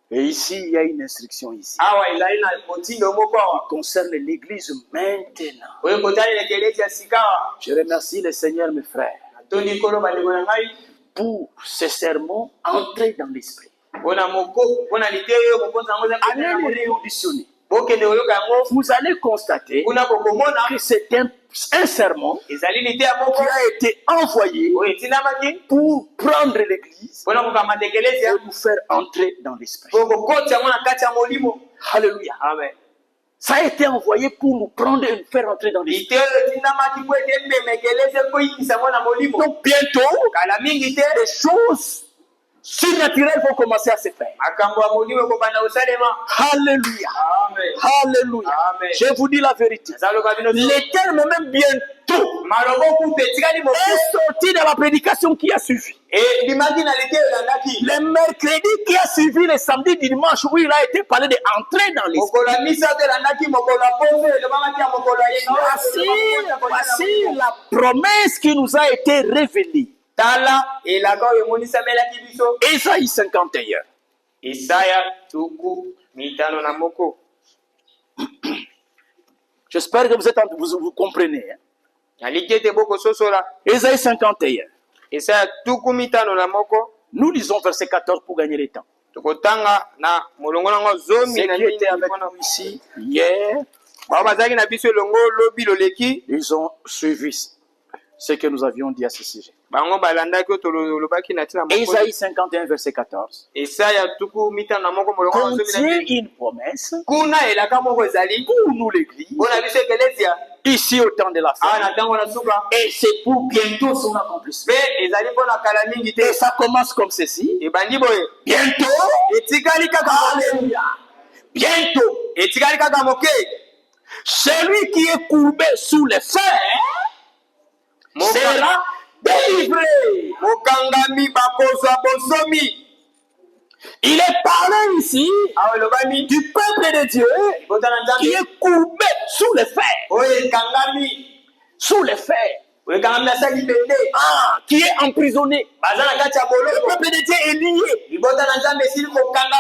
Et ici, il y a une instruction ici awa ezali na motindo moko awa qui concerne l'église maintenant. oyo kotalela ekelesi ya sika awa Je remercie le Seigneur, mes frères. tondi kolo bandeko na ngai pour ce sermon entrer dans l'esprit. mpona lite oyo mokonzi yango eza Allez les réauditionner. bokende koyoka yango Vous allez constater kuna kokomona que c'est un sermon ezali lite ya moko qui a été envoyé oyo etindamaki pour prendre l'église mpona kokamata et ekelezia nous faire entrer dans l'esprit. po kokoti yango na kati ya molimo. Alléluia. Amen. Ça a été envoyé pour nous prendre et nous faire entrer dans l'esprit. lite oyo etindamaki po ete emema ekelezia po yikisa yango na molimo. Donc bientôt, kala mingi te les choses surnaturelles vont commencer à se faire. makambo ya molimo ekobanda kosalema. Alléluia. Amen. Alléluia. Amen. Je vous dis la vérité. ezaloba bino Les termes même bientôt maloba okuta etikali moke est sorti de la prédication qui a suivi. ebimaki na lite oyo elandaki Le mercredi qui a suivi le samedi dimanche où il a été parlé d'entrer dans l'esprit. mokolo ya misato elandaki mokolo ya poso elobamaki ya mokolo ya Voici la promesse qui nous a été révélée. tala elaka oyo emonisamelaki biso. Ésaïe 51. Isaya tuku mitano na moko. J'espère que vous comprenez. Hein? Naliki ete boko sosola. Ésaïe 51. Isaya tuku mitano na moko. Nous lisons verset 14 pour gagner le temps. Tokotanga na molongo nango zomi na Ceux qui étaient avec nous ici hier, bazaki na biso elongo lobi loleki. ils ont suivi ce que nous avions dit à ce sujet. Bango balandaki oyo tolobaki na tina moko. Ésaïe 51 verset 14 Isaya tuku mitano na moko molongo zomi na contient une promesse kuna elaka moko ezali pour nous l'église mpona biso ekelezia ici au temps de la awa fin na ntango na suka et c'est pour bientôt son accomplissement. mpe ezali mpona kala mingi te. Et ça commence comme ceci. ebandi boye Bientôt, etikali kaka alléluia, bientôt, etikali kaka moke celui qui est courbé sous les fers sera délivré. mokangami bakozwa bonsomi. Il est parlé ici awa elobani du peuple de Dieu botana qui nzambe est courbé sous les fers. oyo ekangami Sous les fers. oyo ekangami na sali bende Qui est emprisonné. baza na kati ya Le boloko peuple de Dieu est lié. libota na nzambe esili kokangama.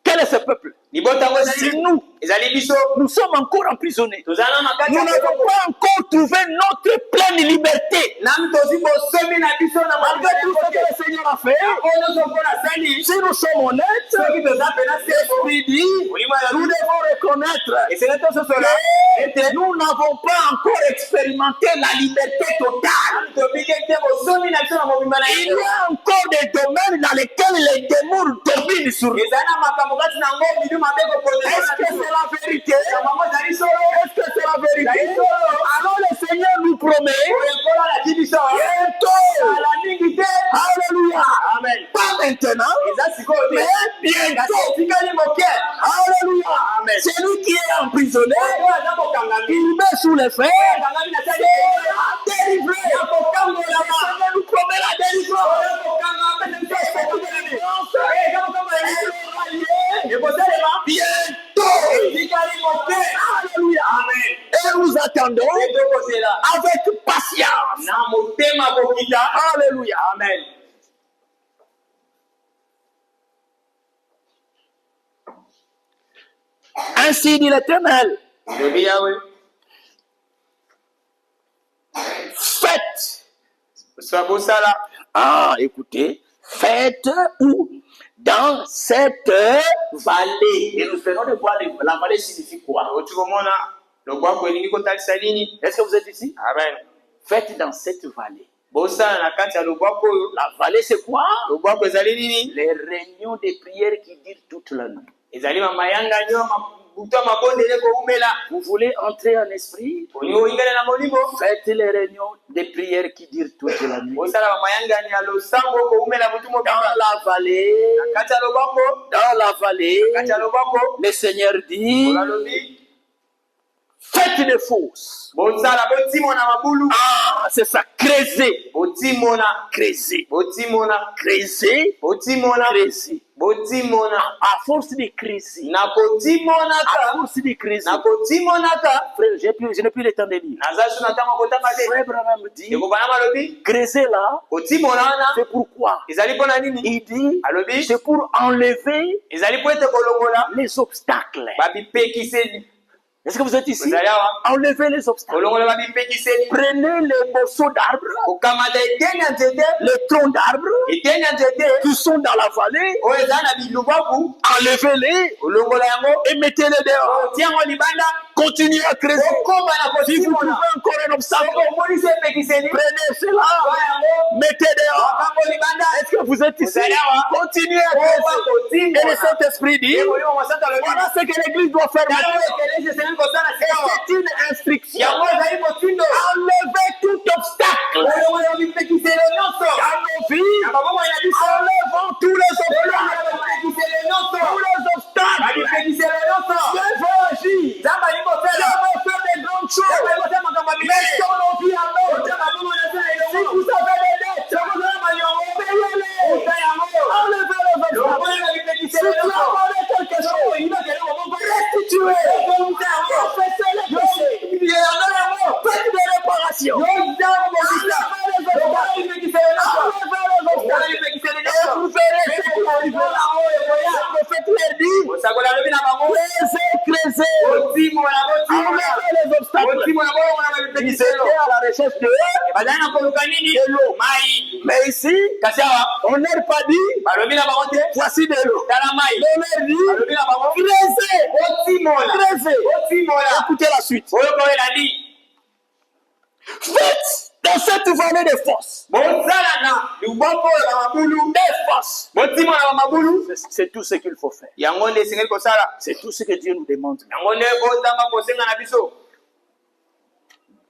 Quel est ce peuple? libota yango C'est ezali nous. ezali biso Nous sommes encore emprisonnés. tozala na kati Nous ya n'avons boloko pas encore trouvé notre pleine liberté. nami tozi bosomi na biso na Malgré tout ce que le Seigneur a fait, oyo nyonso mpo nasali si nous sommes honnêtes, soki toza pena sefo l'Esprit dit, molimo ya nous devons reconnaître esengeli tososola que nous n'avons pas encore expérimenté la liberté totale. tobiki te bosomi na biso na mobimba na Il y ye a encore des domaines dans lesquels les démons dominent sur nous. ezali na makambo kati na ngo bidu mabe Est-ce que c'est la vérité? makambo ezali solo Est-ce que c'est la vérité? Alors le Seigneur nous promet oyekola alaki biso bientôt. ala mingi te. Alléluia. Amen. Pas maintenant, eza sikoyo te mais kasi bientôt. etikali moke. Alléluia. Amen. Celui qui est emprisonné, oyo aza kokangami il met sous les fers, akangami na sali sera délivré. ya Le kokambolama Seigneur nous promet la délivrance. oyo kokanga apesa biso ekosalema Bientôt. etikali moke. Alléluia. Amen. Et nous attendonsetokozela avec patience. na motema kokita. Alléluia. Amen. Ainsi dit l'Éternel. lobi yawe Faites. soa bosala Écoutez. Faites où? Dans cette vallée. Et nous venons de voir la vallée signifie quoi? oti komona lobwako elingi kotalisa nini. Est-ce que vous êtes ici? Amen. Faites dans cette vallée. bosala na kati ya lobwako oyo. La vallée, c'est quoi? lobwako ezali nini. Les réunions de prière qui durent toute la nuit. ezali mamayanga nyo butu ya mabondele koumela. Vous voulez entrer en esprit? olingi oyingana na molimo. Faites les réunions de prière qui durent toute la nuit. bosala mamayangani ya losambo koumela butu Dans mobimba. la vallée, na kati ya lobwako. dans la vallée, kati ya lobwako. le Seigneur dit, olalobi faites des fosses. bosala botimona mabulu. C'est ça, creuser. botimona. Creuser. botimona. Creuser. botimona. Creuser. botimona. À force de creuser. na À kotimonaka. force de creuser. na kotimonaka. Frère, je n'ai plus le temps de lire. naza so na ntango kotanga te. Frère Branham dit, ekobana malobi creuser là, kotimona wana c'est pourquoi? ezali mpo na nini. Il dit, alobi c'est pour enlever ezali mpo ete kolongola les obstacles. babipekiseli Est-ce que vous êtes ici? Ozali awa. Enlevez les obstacles. Olongola bapipekiseli. Prenez les morceaux d'arbres, Okamata eteni ya nzete. les troncs d'arbres Eteni ya nzete. qui sont dans la vallée. Oyo eza na bilubaku. Enlevez-les Olongola yango. et mettez-les dehors. Otia yango libanda. Continuez à creuser. Okoma na Si vous trouvez kosimola. encore un obstacle, Soko omonisi epekiseli. prenez cela, Toa yango. mettez dehors. Wakambo libanda. Est-ce que vous êtes ici? Ozali awa. Continuez à Okoma creuser. Et le kosimola. Saint-Esprit dit, Molimo mosata alobi. voilà ce que l'Église doit faire Tala oyo maintenant. ekelesi esengeli kosala Et sikawa. c'est une instruction. Yango ezali motindo. Enlevez tout obstacle Olongola bapipekiseli nyonso. dans nos vies. Na babomoi na biso. Enlevons tous les Olongola obstacles. bapipekiseli nyonso. Tous les obstacles. Bapipekiseli nyonso. Dieu veut agir. Nzambe ali Dieu kosala. veut faire des grandes Nzambe choses. ali kosala makambo ya minene. Mettons nos vies en ordre. Otia babomoi na sala Si elongo. vous avez des dettes, Sokozala manyongo. payez-les. Ota yango. Enlevez les obstacles. Longola Si bapipekiseli tu as nyonso. volé quelque chose, Oyinba kelongo moko. restituez. Okomta yango. Confessez les péchés. Yango yango. Faites des réparations. Yoza mobisa. Longola bapipekiseli nyonso. Enlevez les Longola obstacles. bapipekiseli Et nyonso. vous verrez ce qui arrivera. Le prophète leur dit, Osakola alobi na bango. creusez. Otimola botimola. Enlevez les obstacles. Otimola bolongola Ils bapipekiseli. étaient à la recherche de bazali na koluka nini mai. Mais ici, Kasi awa on n'a pas dit, balobi na bango te voici de l'eau. tala mai. On leur dit, Balobi na bango creusez. otimola. Creusez. Otimola. Écoutez la suite. Oyo ko elandi. Faites dans cette vallée des fosses. Bozala na luboko ya mabulu. Des fosses. Botimola ba mabulu. C'est tout ce qu'il faut faire. Yango nde esengeli kosala. C'est tout ce que Dieu nous demande. Yango nde kozanga kosenga na biso.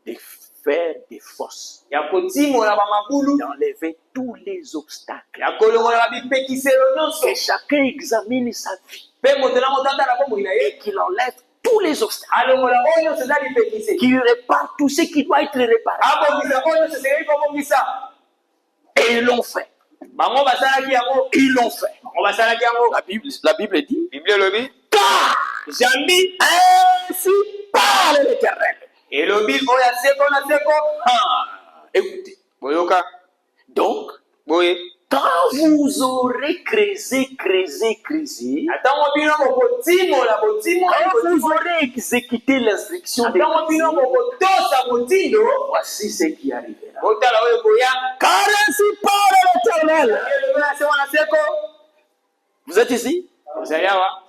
De faire des fosses. Ya kotimola ba mabulu. D'enlever tous les obstacles. Ya kolongola ba bipekiselo nyonso. Que chacun examine sa vie. Pe moto na moto atala bomoi na ye. Et qu'il enlève tous les obstacles. Alongola oyo nyonso eza lipekise. Qu'il répare tout ce qui doit être réparé. Abongisa oyo nyonso esengeli kobongisa. Et ils l'ont fait. Bango basalaki yango. Ils l'ont fait. Bango basalaki yango. La Bible dit, Bible elobi. car Jambi. ainsi parle l'Éternel. Elobi oyo ya seko na seko. Écoutez. Boyoka. Donc, Boye. quand vous aurez creusé, Atango bino bokotimola botimola. quand vous aurez exécuté l'instruction de Atango bino Dieu, bokotosa motindo. voici ce qui arrivera. Botala oyo boya. Car ainsi parle l'Éternel. Elobi na seko na seko. Vous êtes ici? Ozali awa.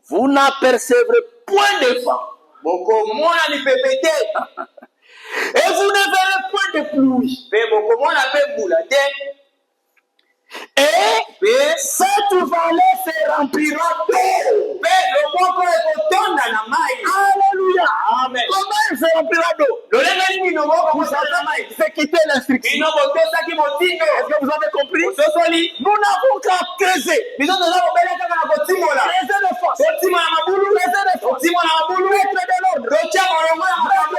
Vous n'apercevrez point de vent. Bokomona lipepe te. Et vous ne verrez point de pluie. Pe bokomona pe mbula te. Et cette vallée se remplira d'eau. Pe loboko ekotonda na mai. Alléluia. Amen. Comment elle se remplira d'eau? Lolenge nini loboko Vous ekotonda na mai. avez fait quitter l'instruction. Bino botosaki motindo. Est-ce que vous avez compris? Ososoli. Nous n'avons qu'à creuser. Biso toza kobela kaka na kotimola. Creuser les fosses. Totimola mabulu. Creuser les fosses. Totimola mabulu. Mettre de l'ordre. Totia molongo ya makambo.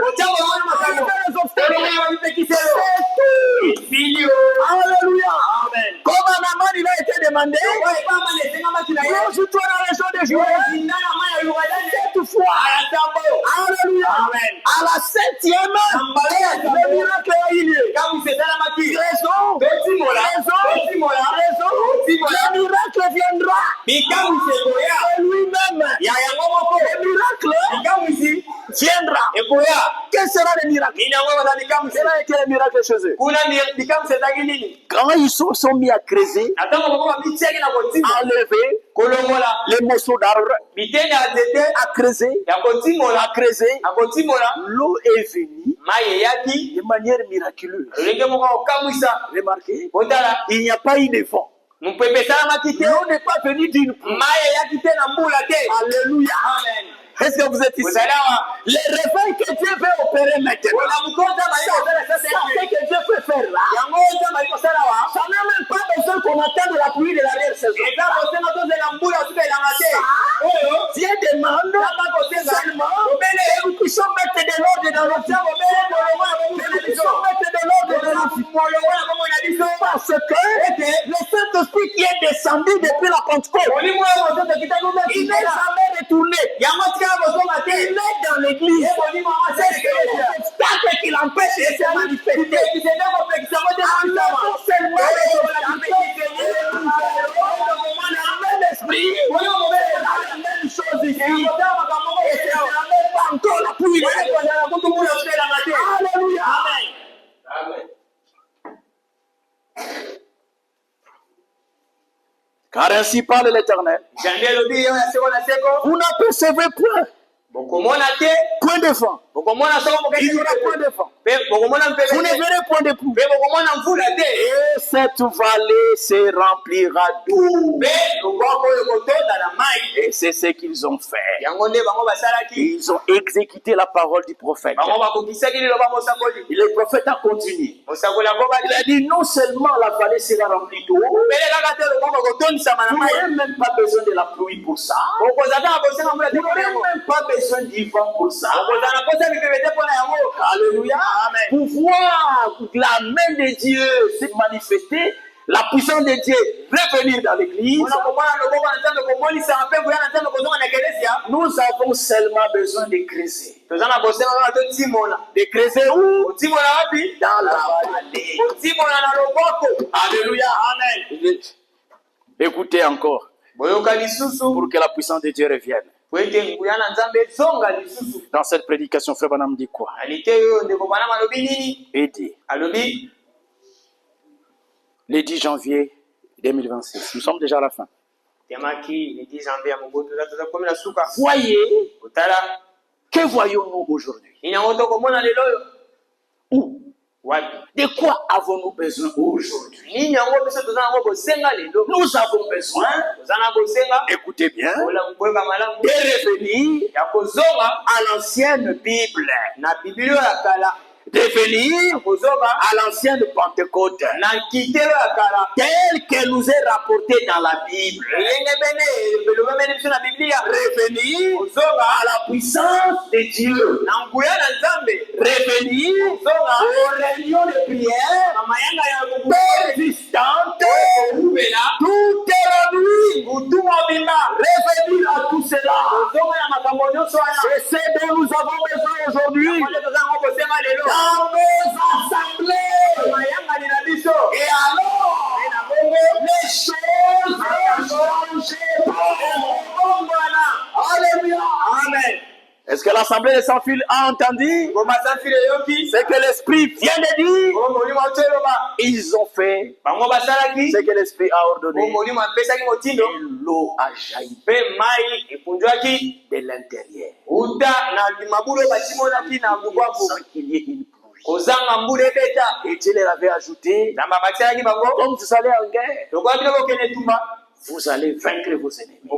Totia molongo ya makambo. Enlever les obstacles. Molongo ya bipekiselo. C'est tout. Filio. Alléluia. Amen. Comme un amant, il a été demandé. Oyo ebamba na esengambaki na ye. Lance-toi dans les jours de juillet. Ozinda na mai ya Yorodani. Cette fois. Ala tambo. Alléluia. Amen. À la septième, Ambale ya le tambo. miracle a eu lieu. Kamu esalamaki. Raison. Totimola. Totimola. Raison. Totimola. Le miracle viendra Bikamu ekoya. de lui-même. Ya yango moko. Le miracle Bikamu viendra. ekoya. Quel sera le miracle? Nini yango baza bikamu. Quel a été le miracle chez eux? Kuna bikamu ezaki nini? Quand ils sont mis à creuser, Atango bango babitiaki na kotima. enlever Kolongola. les morceaux d'arbres, Biteni ya nzete. à creuser, Ya kotimola. à creuser, Na kotimola. l'eau est venue Mai eyaki. de manière miraculeuse. Lolenge moko okamwisa. Remarquez, Botala. il n'y a pas eu de vent. Mopepe esalamaki te. L'eau n'est pas venue d'une pluie. Mai eyaki te na mbula te. Alléluia. Amen. Est-ce que vous êtes ici? Ozali awa. Les réveils que Dieu veut opérer maintenant, Ona mukonza bali kosala ça, sasa. ce que Dieu peut faire là, Yango oza bali kosala wa. ça n'a même pas besoin qu'on attende la pluie de l'arrière-saison. Eza kosenga tozela mbula osuka elanga te. Oyo. Dieu demande Yaba kosenga. seulement Obele. que nous puissions mettre de l'ordre dans notre vie. Obele molongo ya bomo Que na nous biso. puissions mettre de l'ordre dans notre vie. Molongo ya bomo na biso. Parce que le Saint-Esprit qui est descendu depuis la Pentecôte, Molimo ya mototo kitako ba il n'est jamais retourné. Yango tika bosonga te. Il est dans l'église. Ye molimo wa C'est l'obstacle qui l'empêche de se manifester. Kitende ko pekisa mote na biso. Non seulement les obstacles, l'esprit, c'est la même chose ici. Et c'est la même Car ainsi parle l'Éternel. Vous n'apercevez point. Point de vent. Il n'y aura point de vent. Vous ne verrez point de pluie. Et cette vallée se remplira d'eau. Et c'est ce qu'ils ont fait. Ils ont exécuté la parole du prophèt. Et le prophète a continué. Il a dit non seulement la vallée sera remplie d'eau, vous n'aurez même pas besoin de la pluie pour ça. Vous n'aurez même pas besoin du vent pour ça. Alléluia. Pour voir la main de Dieu se manifester, la puissance de Dieu revenir dans l'église, nous avons seulement besoin de creuser. De creuser où? Dans la vallée. Alléluia. Amen. Écoutez encore. Pour que la puissance de Dieu revienne. Dans cette prédication, Frère Branham dit quoi? Il dit le 10 janvier 2026. Nous sommes déjà à la fin. Voyez, que voyons-nous aujourd'hui? Où? De quoi avons-nous besoin aujourd'hui? Nous avons besoin, écoutez bien, de revenir à l'ancienne Bible. De venir à l'ancienne Pentecôte, tel que nous est rapporté dans la Bible. Revenir à la puissance de Dieu. Revenir aux réunions de prière persistantes toute la nuit. Revenir à tout cela. C'est ce dont nous avons besoin aujourd'hui. Dans nos assemblées. Et alors, les choses vont changer. Alléluia. Amen. Est-ce que l'assemblée des sans-fil a entendu ce que l'Esprit vient de dire? Ils ont fait ce que l'Esprit a ordonné. Et l'eau a jailli de l'intérieur. Sans qu'il y ait une pluie. Et Dieu leur avait ajouté, comme vous allez en guerre, vous allez vaincre vos ennemis.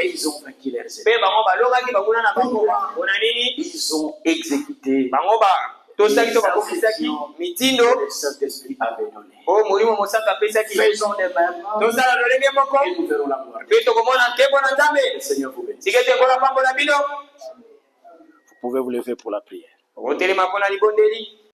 Et ils ont vaincu leurs ennemis. Ils ont exécuté les actions que le Saint-Esprit avait données. Faisons de même et nous verrons la gloire. Le Seigneur vous bénisse. Vous pouvez vous lever pour la prière.